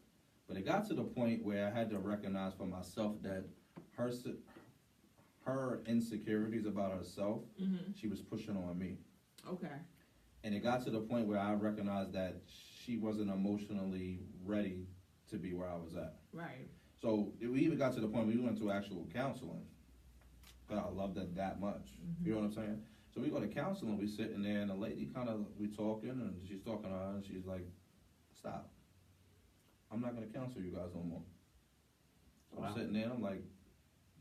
S3: But it got to the point where I had to recognize for myself that her insecurities about herself, she was pushing on me.
S2: Okay.
S3: And it got to the point where I recognized that she wasn't emotionally ready to be where I was at.
S2: Right.
S3: So we even got to the point where we went to actual counseling. But I loved it that much. You know what I'm saying? So we go to counseling, we sitting there, and the lady we talking, and she's talking to her, and she's like, stop. I'm not going to counsel you guys no more. So I'm sitting there, I'm like,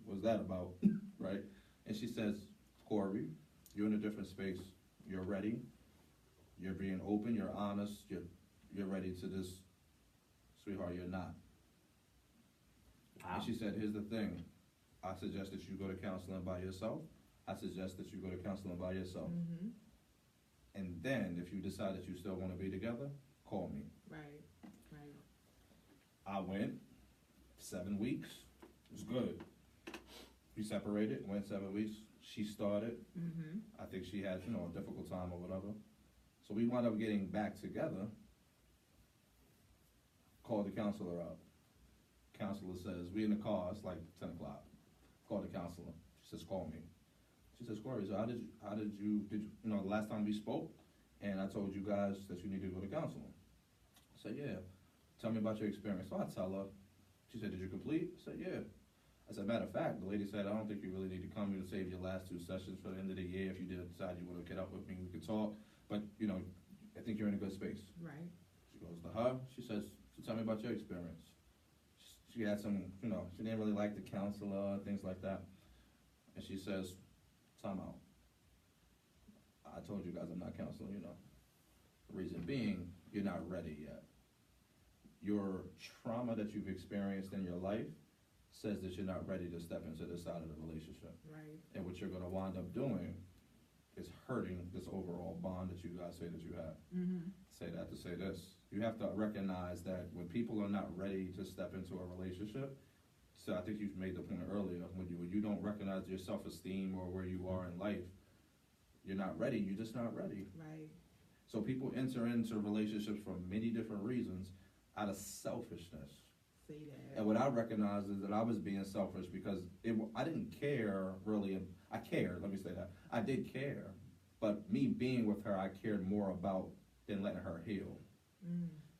S3: what's that about? Right? And she says, Corey, you're in a different space. You're ready. You're being open. You're honest. You're ready to this. Sweetheart, you're not. Wow. And she said, here's the thing. I suggest that you go to counseling by yourself. I suggest that you go to counseling by yourself. And then, if you decide that you still want to be together, call me.
S2: Right.
S3: I went 7 weeks. It was good. We separated, went 7 weeks. She started. I think she had, a difficult time or whatever. So we wound up getting back together. Called the counselor up. Counselor says, we in the car, it's like 10 o'clock. Call the counselor. She says, call me. She says, Corey, so how did you, the last time we spoke, and I told you guys that you need to go to counseling. I said, yeah. Tell me about your experience. So I tell her. She said, did you complete? I said, yeah. I said, matter of fact, the lady said, I don't think you really need to come here to save your last 2 sessions for the end of the year. If you did decide you want to get up with me, we could talk. But, I think you're in a good space.
S2: Right.
S3: She goes to her. She says, so tell me about your experience. She had some, she didn't really like the counselor, things like that. And she says, time out. I told you guys I'm not counseling, The reason being, you're not ready yet. Your trauma that you've experienced in your life says that you're not ready to step into this side of the relationship.
S2: Right.
S3: And what you're going to wind up doing is hurting this overall bond that you guys say that you have. Say that to say this. You have to recognize that when people are not ready to step into a relationship, so I think you've made the point earlier, when you don't recognize your self-esteem or where you are in life, you're not ready, you're just not ready.
S2: Right.
S3: So people enter into relationships for many different reasons out of selfishness.
S2: Say that.
S3: And what I recognized is that I was being selfish because I didn't care really. I cared, let me say that. I did care, but me being with her, I cared more about than letting her heal.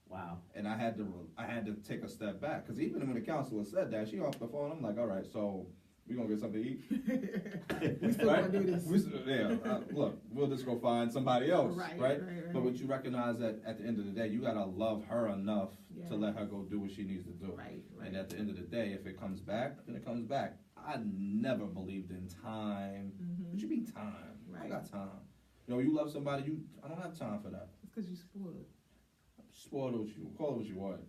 S1: Wow.
S3: And I had to take a step back, because even when the counselor said that, she off the phone. I'm like, all right, so we gonna get something to eat.
S2: We still gonna do this.
S3: Look, we'll just go find somebody else, right? But what you recognize that at the end of the day, you gotta love her enough to let her go do what she needs to do.
S2: Right.
S3: And at the end of the day, if it comes back, then it comes back. I never believed in time. What you mean time?
S2: Right.
S3: I got time. You love somebody, I don't have time for that.
S2: It's because you spoiled.
S3: Spoiled what you call it what you want.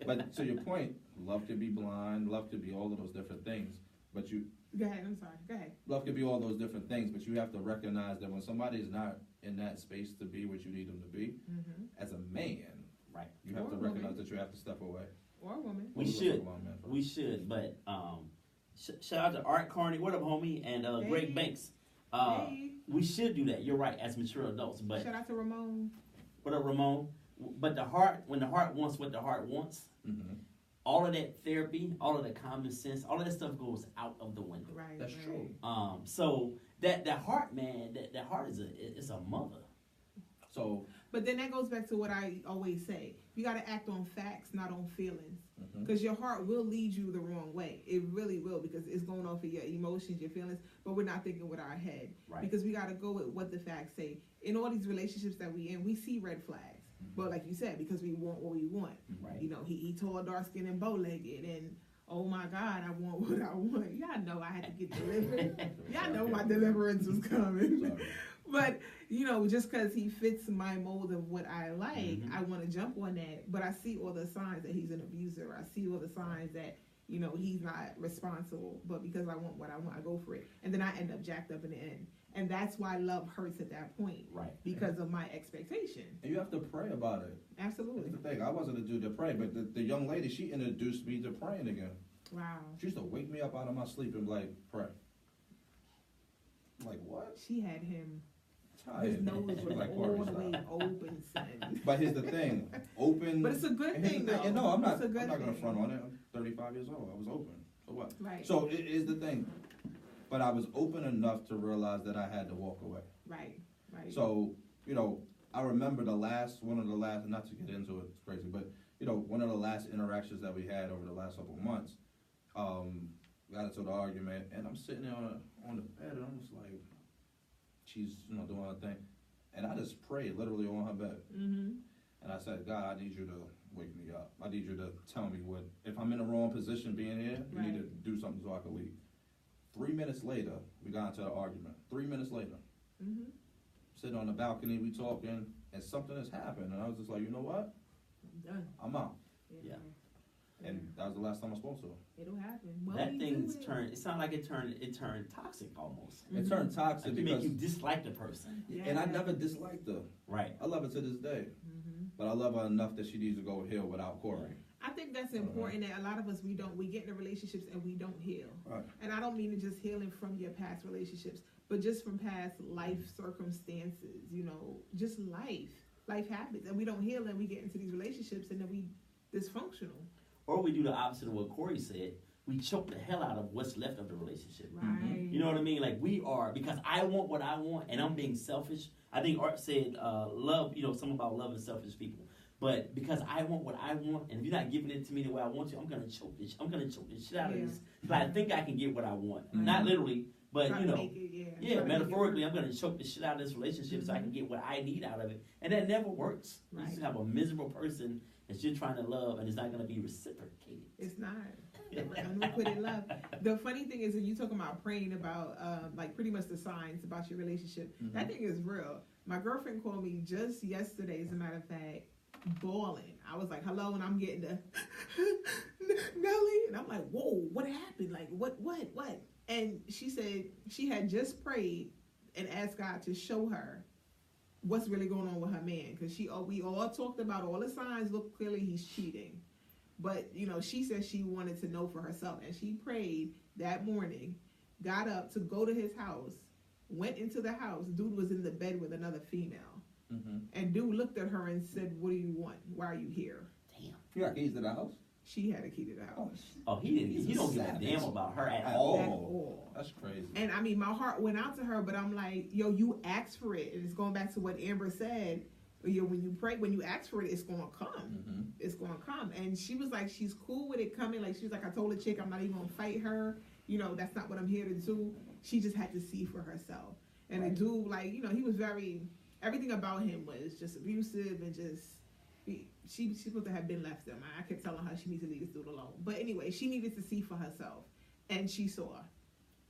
S3: But to your point, love could be blind, love could be all of those different things. But
S2: Go ahead, I'm sorry. Go ahead.
S3: Love could be all those different things, but you have to recognize that when somebody is not in that space to be what you need them to be, as a man,
S1: right,
S3: you have to recognize that you have to step away.
S2: Or a woman.
S1: We should, but shout out to Art Carney, what up, homie, and Greg Banks. We should do that. You're right, as mature adults. But
S2: shout out to Ramon.
S1: What up, Ramon? But when the heart wants what the heart wants, all of that therapy, all of the common sense, all of that stuff goes out of the window.
S2: Right.
S3: That's true.
S1: So that heart, man, that heart is a mother.
S3: So,
S2: but then that goes back to what I always say. You got to act on facts, not on feelings. Because your heart will lead you the wrong way. It really will, because it's going off of your emotions, your feelings, but we're not thinking with our head.
S1: Right.
S2: Because we got to go with what the facts say. In all these relationships that we in, we see red flags. But like you said, because we want what we want.
S1: Right.
S2: You know, he tall, dark-skinned, and bow-legged, and oh my God, I want what I want. Y'all know I had to get delivered. Y'all know my deliverance was coming.
S3: sorry.
S2: But, you know, just because he fits my mold of what I like, I want to jump on that. But I see all the signs that he's an abuser. I see all the signs that, you know, he's not responsible. But because I want what I want, I go for it. And then I end up jacked up in the end. And that's why love hurts at that point.
S1: Right.
S2: Because of my expectation.
S3: And you have to pray about it.
S2: Absolutely.
S3: That's the thing. I wasn't a dude to pray, but the young lady, she introduced me to praying again.
S2: Wow.
S3: She used to wake me up out of my sleep and be like, pray. I'm like, what?
S2: She had him.
S3: Tired.
S2: His nose was
S3: Like
S2: all
S3: Corey
S2: the way
S3: style.
S2: open, son.
S3: But here's the thing, open.
S2: But it's a good
S3: and here's
S2: thing,
S3: the
S2: though.
S3: and no, I'm not.
S2: It's a good
S3: I'm not gonna
S2: thing.
S3: front on it. I'm 35 years old. I was open. So what?
S2: Right.
S3: So it is the thing. But I was open enough to realize that I had to walk away.
S2: Right. Right.
S3: So, you know, I remember one of the last, not to get into it, it's crazy, but, you know, one of the last interactions that we had over the last couple of months, got into the argument, and I'm sitting there on the bed, and I'm just like, she's, you know, doing her thing. And I just prayed literally on her bed. And I said, God, I need you to wake me up. I need you to tell me if I'm in the wrong position being here, you need to do something so I can leave. 3 minutes later, we got into the argument. 3 minutes later, sitting on the balcony, we talking, and something has happened. And I was just like, you know what?
S2: I'm done.
S3: I'm out.
S1: Yeah.
S3: And that was the last time I spoke to her.
S2: It'll happen. Well,
S1: That
S2: we
S1: thing's
S2: do it.
S1: turned. It sounded like it turned toxic almost.
S3: It turned toxic
S1: Like it make
S3: because,
S1: you dislike the person.
S3: and I never disliked her.
S1: Right.
S3: I love her to this day. But I love her enough that she needs to go heal without Corey.
S2: I think that's important that a lot of us, we get into relationships and we don't heal.
S3: Right.
S2: And I don't mean to just healing from your past relationships, but just from past life circumstances, you know, just life. Life happens and we don't heal and we get into these relationships and then we dysfunctional.
S1: Or we do the opposite of what Corey said. We choke the hell out of what's left of the relationship.
S2: Right.
S1: You know what I mean? Like we are, because I want what I want and I'm being selfish. I think Art said love, you know, something about love and selfish people. But because I want what I want, and if you're not giving it to me the way I want to, I'm gonna choke this shit out of this. But I think I can get what I want. Not literally, but
S2: Try
S1: you
S2: to
S1: know.
S2: make it,
S1: Yeah,
S2: try to make it
S1: metaphorically, I'm gonna choke the shit out of this relationship so I can get what I need out of it. And that never works. You
S2: Right.
S1: just have a miserable person that you're trying to love and it's not gonna be reciprocated.
S2: It's not. Unrequited love. The funny thing is, when you talking about praying about, like pretty much the signs about your relationship, that thing is real. My girlfriend called me just yesterday, as a matter of fact, bawling. I was like, hello, and I'm getting the Nelly, and I'm like, whoa, what happened? Like, what? And she said she had just prayed and asked God to show her what's really going on with her man, because we all talked about all the signs. Look, clearly he's cheating. But, you know, she said she wanted to know for herself. And she prayed that morning, got up to go to his house, went into the house. Dude was in the bed with another female. And dude looked at her and said, what do you want? Why are you here?
S1: Damn.
S3: You got keys to the house?
S2: She had a key to the house.
S1: Oh, he don't give a damn about her at all.
S2: At all.
S3: That's crazy.
S2: And, I mean, my heart went out to her, but I'm like, yo, you asked for it. And it's going back to what Amber said. You know, when you pray, when you ask for it, it's going to come. It's going to come. And she was like, she's cool with it coming. Like, she was like, I told the chick I'm not even going to fight her. You know, that's not what I'm here to do. She just had to see for herself. And the dude, like, you know, he was everything about him was just abusive and just, she's supposed to have been left him. I kept telling her she needs to leave this dude alone. But anyway, she needed to see for herself. And she saw.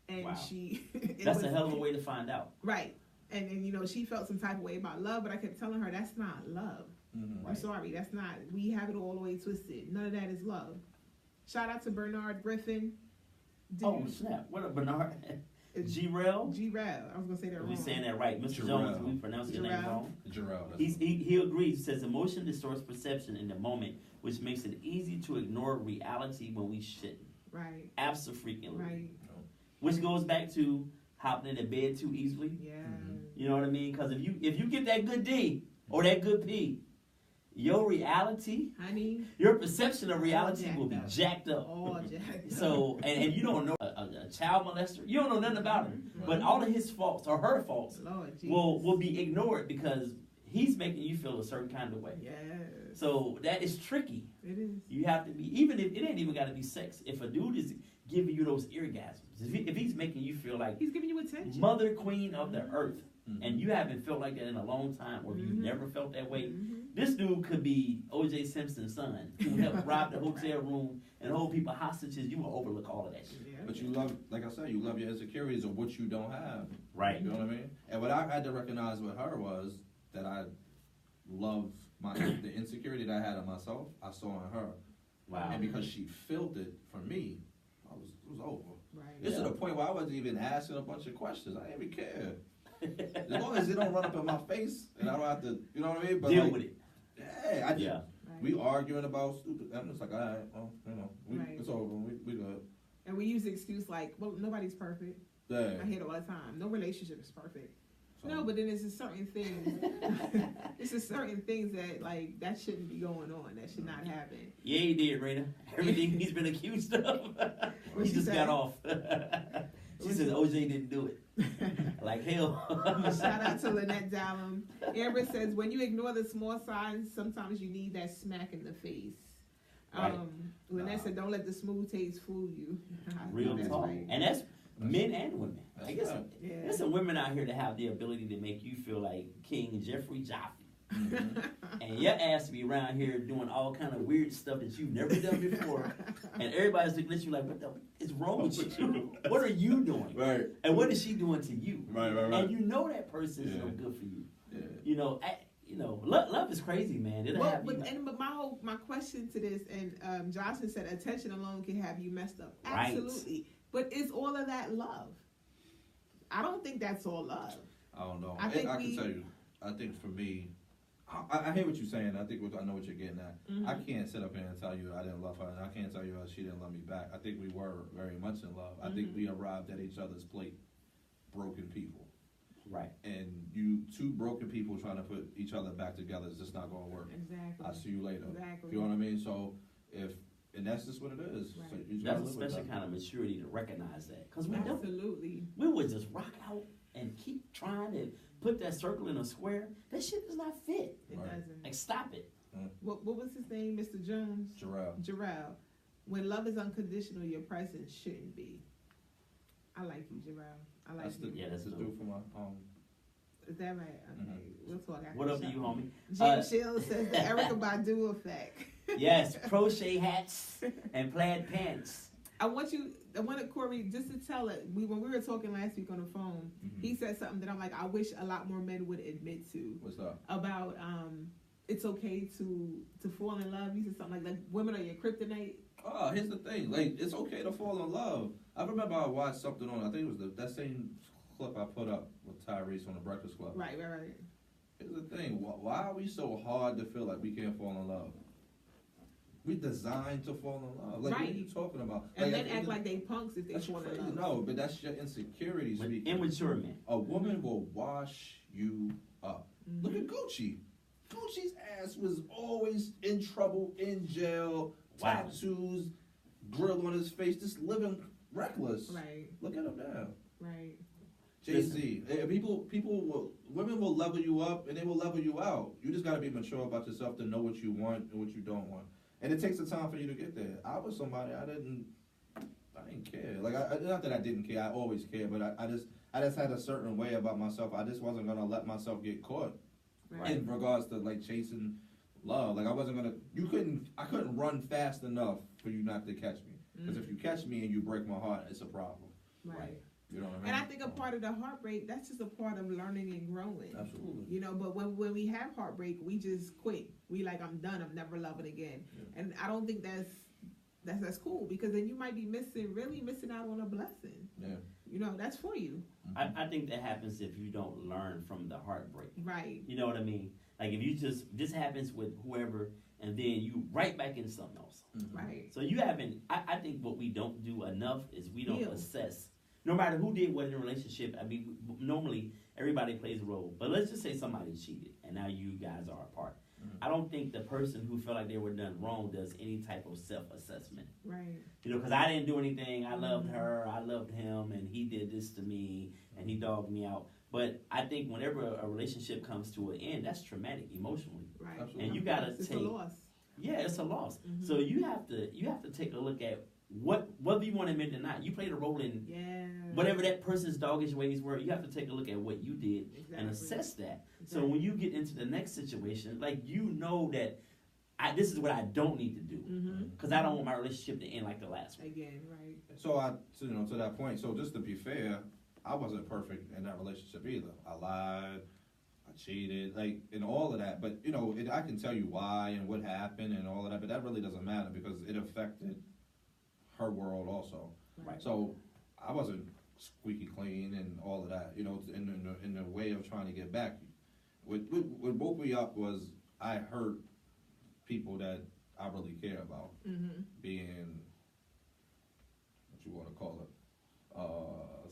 S2: And
S1: Wow.
S2: she...
S1: That's a hell of a way to find out.
S2: Right. And you know, she felt some type of way about love, but I kept telling her that's not love. I'm sorry, that's not. We have it all the way twisted. None of that is love. Shout out to Bernard Griffin.
S1: Snap. What up, Bernard? G-Rel?
S2: G-Rel. I was going to say that
S1: Are
S2: wrong.
S1: we saying that right? Mr. Jones, we pronounced your name
S2: Jarrell.
S1: wrong?
S3: Jarrell.
S1: He agrees. He says emotion distorts perception in the moment, which makes it easy to ignore reality when we shouldn't.
S2: Right.
S1: Absolutely.
S2: Right.
S1: Which goes back to hopping into bed too easily.
S2: Yeah.
S1: You know what I mean? Because if you get that good D or that good P, your reality,
S2: Honey.
S1: your perception of reality will be
S2: up.
S1: jacked up.
S2: All jacked up.
S1: So, and you don't know a child molester, you don't know nothing about him. But all of his faults or her faults
S2: Lord Jesus.
S1: will be ignored because he's making you feel a certain kind of way.
S2: Yes.
S1: So that is tricky.
S2: It is.
S1: You have to be, even if it ain't even got to be sex. If a dude is giving you those orgasms, if he's making you feel like
S2: He's giving you attention.
S1: mother queen of the earth,
S3: Mhm.
S1: and you haven't felt like that in a long time, or you've never felt that way,
S2: Mhm.
S1: this dude could be O.J. Simpson's son, who helped rob the hotel room and hold people hostages. You will overlook all of that shit.
S2: Yeah.
S3: But you love, like I said, you love your insecurities of what you don't have.
S1: Right.
S3: You know what I mean? And what I had to recognize with her was that I love the insecurity that I had in myself, I saw in her.
S1: Wow.
S3: And because she felt it for me, it was over.
S2: Right.
S3: It's
S1: Yeah.
S3: to the point where I wasn't even asking a bunch of questions. I didn't even care. As long as it don't run up in my face and I don't have to, you know what I mean? But
S1: Deal
S3: like,
S1: with it.
S3: Yeah,
S1: Yeah.
S2: Right.
S3: we arguing about stupid. I'm just like, all right, well, you know,
S2: Right.
S3: it's over. We good.
S2: And we use the excuse like, well, nobody's perfect.
S3: Yeah.
S2: I hear it all the time. No relationship is perfect.
S3: So-
S2: No, but then there's just certain things. It's just certain things that like that shouldn't be going on. That should not happen.
S1: Yeah, he did, Rita. Everything he's been accused of,
S2: What'd
S1: he
S2: she
S1: just
S2: say?
S1: got off. She said OJ didn't do it. Like hell.
S2: Shout out to Lynette Dallum. Amber says, when you ignore the small signs, sometimes you need that smack in the face.
S1: Right.
S2: Lynette said, don't let the smooth taste fool you. I
S1: Real
S2: think that's
S1: talk.
S2: right.
S1: And that's men and women. I guess
S3: right.
S2: Yeah.
S1: there's some women out here that have the ability to make you feel like King Jeffrey Jaffe.
S3: Mhm.
S1: And your ass be around here doing all kind of weird stuff that you've never done before. And everybody's looking at you like, what the is wrong with you? What are you doing?
S3: Right.
S1: And what is she doing to you?
S3: Right.
S1: And you know that person is no
S3: Yeah.
S1: good for you.
S3: Yeah.
S1: Love is crazy, man. It'll
S2: Well,
S1: have you.
S2: but my question to this, and Johnson said attention alone can have you messed up.
S1: Right.
S2: Absolutely. But is all of that love? I don't think that's all love.
S3: I don't know.
S2: I think
S3: I
S2: we-
S3: can tell you. I think for me, I hear what you're saying. I know what you're getting at.
S2: Mhm.
S3: I can't sit up here and tell you I didn't love her, and I can't tell you she didn't love me back. I think we were very much in love. I think we arrived at each other's plate, broken people.
S1: Right.
S3: And you two broken people trying to put each other back together is just not going to work.
S2: Exactly.
S3: I'll see you later.
S2: Exactly.
S3: You know what I mean? So and that's just what it is. So
S2: Right.
S3: you just
S1: That's
S3: gotta
S1: a
S3: live with
S1: special
S3: that.
S1: kind of maturity to recognize that. Because we don't.
S2: Absolutely.
S1: We would just rock out and keep trying to put that circle in a square. That shit does not fit.
S2: It
S3: Right.
S2: doesn't.
S1: Like, stop it.
S2: What was his name? Mr. Jones?
S3: Jarrell.
S2: Jarrell. When love is unconditional, your presence shouldn't be. I like you, Jarrell. I like
S3: That's
S2: you.
S3: the
S1: Yeah, that's
S3: the
S1: dope.
S3: dude from my
S2: Is that right? Okay. We'll talk after
S1: What
S2: the
S1: up to
S2: show.
S1: you, homie?
S2: Jim Shields says the Erica Badu effect.
S1: Yes, crochet hats and plaid pants.
S2: I wanted Corey just to tell it. When we were talking last week on the phone, he said something that I'm like, I wish a lot more men would admit to
S3: What's up?
S2: about it's okay to fall in love. He said something like women are your kryptonite.
S3: Oh, here's the thing. Like, it's okay to fall in love. I remember I watched something on, I think it was that same clip I put up with Tyrese on the Breakfast Club.
S2: Right.
S3: Here's the thing. Why are we so hard to feel like we can't fall in love? We designed to fall in love. Like, what
S2: Right.
S3: are you talking about?
S2: And
S3: like,
S2: then act like they punks if they
S3: that's
S2: fall in
S3: crazy.
S2: love.
S3: No, but that's your insecurity
S1: With
S3: speaking.
S1: immature men.
S3: A woman will wash you up.
S2: Mhm.
S3: Look at Gucci. Gucci's ass was always in trouble, in jail,
S1: Wow.
S3: tattoos, grill on his face, just living reckless.
S2: Right.
S3: Look at him now.
S2: Right.
S3: Jay-Z. Women will level you up and they will level you out. You just gotta be mature about yourself to know what you want and what you don't want. And it takes the time for you to get there. I was somebody I didn't care. Like not that I didn't care. I always cared, but I just had a certain way about myself. I just wasn't gonna let myself get caught
S2: Right.
S3: in regards to like chasing love. Like I couldn't run fast enough for you not to catch me. Because if you catch me and you break my heart, it's a problem.
S2: Right.
S3: You know what I mean?
S2: And I think a part of the heartbreak, that's just a part of learning and growing.
S3: Absolutely.
S2: You know, but when we have heartbreak, we just quit. We like, I'm done. I'm never loving again.
S3: Yeah.
S2: And I don't think that's cool, because then you might be really missing out on a blessing.
S3: Yeah.
S2: You know, that's for you.
S1: I think that happens if you don't learn from the heartbreak.
S2: Right.
S1: You know what I mean? Like if you this happens with whoever, and then you right back into something else.
S3: Mm-hmm.
S2: Right.
S1: So you haven't. I think what we don't do enough is we don't
S2: Heal.
S1: assess. No matter who did what in a relationship, I mean, normally everybody plays a role. But let's just say somebody cheated, and now you guys are apart.
S3: Mhm.
S1: I don't think the person who felt like they were done wrong does any type of self-assessment.
S2: Right.
S1: You know, because I didn't do anything. I loved her. I loved him, and he did this to me, and he dogged me out. But I think whenever a relationship comes to an end, that's traumatic emotionally.
S2: Right.
S3: Absolutely.
S1: And you gotta
S2: It's
S1: take.
S2: a loss.
S1: Yeah, it's a loss.
S2: Mhm.
S1: So you have to take a look at whether you want to admit it or not. You played a role in whatever that person's doggish ways were. You have to take a look at what you did and assess that. So when you get into the next situation, like you know that this is what I don't need to do because I don't want my relationship to end like the last one.
S2: Again, right.
S3: So to that point. So just to be fair, I wasn't perfect in that relationship either. I lied, I cheated, like, and all of that. But I can tell you why and what happened and all of that. But that really doesn't matter because it affected her world also.
S1: Right.
S3: So I wasn't squeaky clean and all of that. In the way of trying to get back. What woke me up was I hurt people that I really care about, being what you want to call it,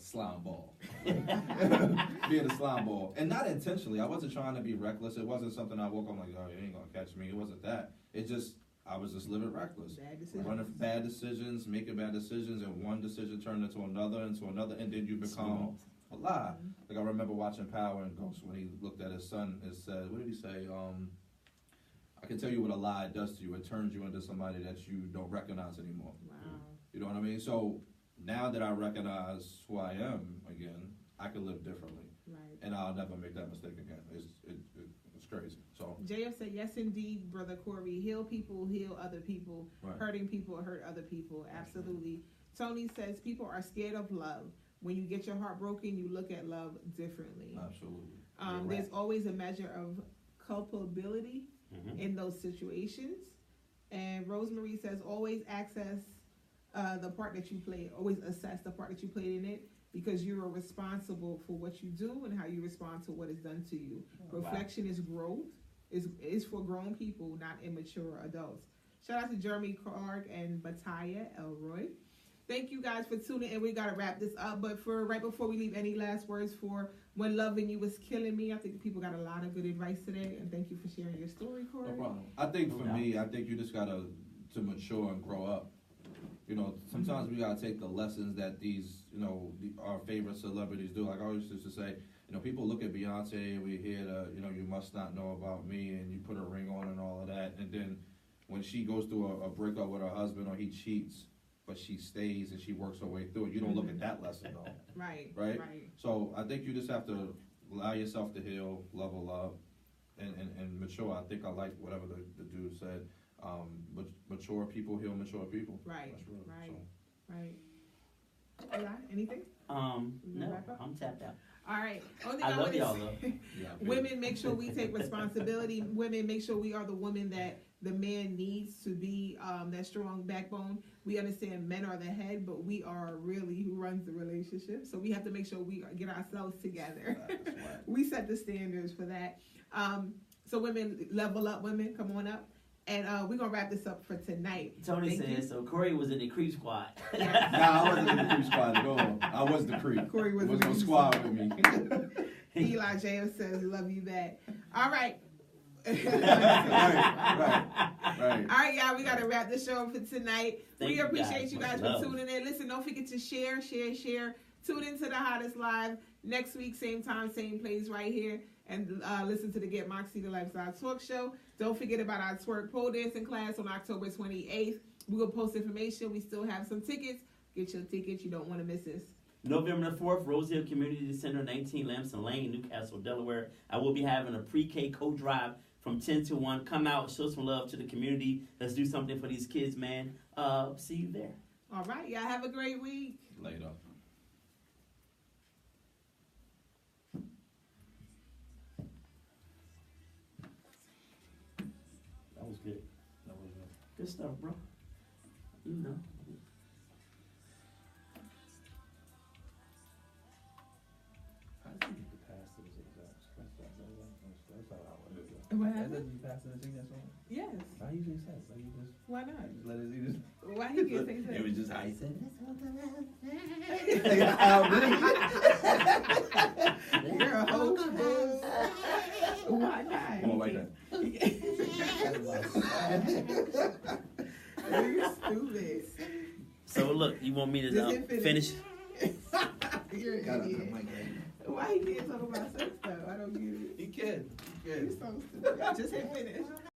S3: slime ball, being a slime ball, and not intentionally. I wasn't trying to be reckless. It wasn't something I woke up like, oh, you ain't gonna catch me. It wasn't that. It just I was just living reckless, running bad decisions, making bad decisions, and one decision turned into another, and then you become a lie. Like I remember watching Power and Ghost when he looked at his son and said, what did he say? I can tell you what a lie does to you. It turns you into somebody that you don't recognize anymore.
S2: Wow.
S3: You know what I mean? So now that I recognize who I am again, I can live differently.
S2: Right.
S3: And I'll never make that mistake again. It's crazy. So
S2: JF said, yes, indeed, Brother Corey. Heal people, heal other people.
S3: Right.
S2: Hurting people, hurt other people. Absolutely. Tony says, people are scared of love. When you get your heart broken, you look at love differently.
S3: Absolutely.
S2: There's always a measure of culpability in those situations. And Rosemary says, always access the part that you played. Always assess the part that you played in it, because you are responsible for what you do and how you respond to what is done to you. Reflection is growth. Is for grown people, not immature adults. Shout out to Jeremy Clark and Bataya Elroy. Thank you guys for tuning in. We got to wrap this up, but right before we leave, any last words for when loving you was killing me? I think people got a lot of good advice today, and thank you for sharing your story, Corey.
S3: No problem. I think for me, I think you just gotta mature and grow up. Sometimes we gotta take the lessons that these, our favorite celebrities do. Like I always used to say, people look at Beyonce and we hear the, you must not know about me, and you put a ring on and all of that, and then when she goes through a breakup with her husband or he cheats, but she stays and she works her way through it. You don't look at that lesson though.
S2: Right.
S3: So I think you just have to allow yourself to heal, level up, and mature. I think I like whatever the dude said. Mature people heal mature people.
S2: Right.
S3: That's real.
S2: Right. Yeah, anything?
S1: No, I'm tapped out.
S2: All right.
S1: I love y'all though.
S2: Women, make sure we take responsibility. Women, make sure we are the woman that the man needs to be that strong backbone. We understand men are the head, but we are really who runs the relationship. So we have to make sure we get ourselves together. We set the standards for that. So women, level up, women, come on up. And we're going to wrap this up for tonight.
S1: Tony says, so Corey was in the creep squad.
S3: Nah, I wasn't in the creep squad at all. I was the creep.
S2: Corey was
S3: in the squad with me.
S2: Eli J.O. says, love you back. All right.
S3: Right.
S2: All right, y'all, we got to wrap the show up for tonight. We appreciate you guys for tuning in. Listen, don't forget to share. Tune into the Hottest Live next week, same time, same place right here. And listen to the Get Moxie the Lifestyle Talk Show. Don't forget about our twerk pole dancing class on October 28th. We will post information. We still have some tickets. Get your tickets. You don't want to miss this.
S1: November the 4th, Rose Hill Community Center, 19 Lamson Lane, Newcastle, Delaware. I will be having a pre-K co-drive from 10 to 1. Come out, show some love to the community. Let's do something for these kids, man. See you there.
S2: All right. Y'all have a great week.
S3: Later.
S1: That was good. Good stuff, bro. You know.
S3: How did you get the pass to this exact? That's how I would do it.
S2: What
S4: That
S2: happened?
S4: doesn't you pass the thing that's wrong?
S2: Yes.
S4: I usually say, like you just
S2: Why not?
S4: let it. You just.
S2: Why he get things
S4: It was just how he said
S2: it. You're a host. Why not?
S3: Come on, like that.
S2: You're stupid.
S1: So look, you want me to
S2: Just
S1: finish?
S2: You're an
S4: Got
S2: idiot.
S4: it.
S2: Why he can't talk about sex though? I don't get it.
S3: He can.
S2: He's so stupid. Just hit finish.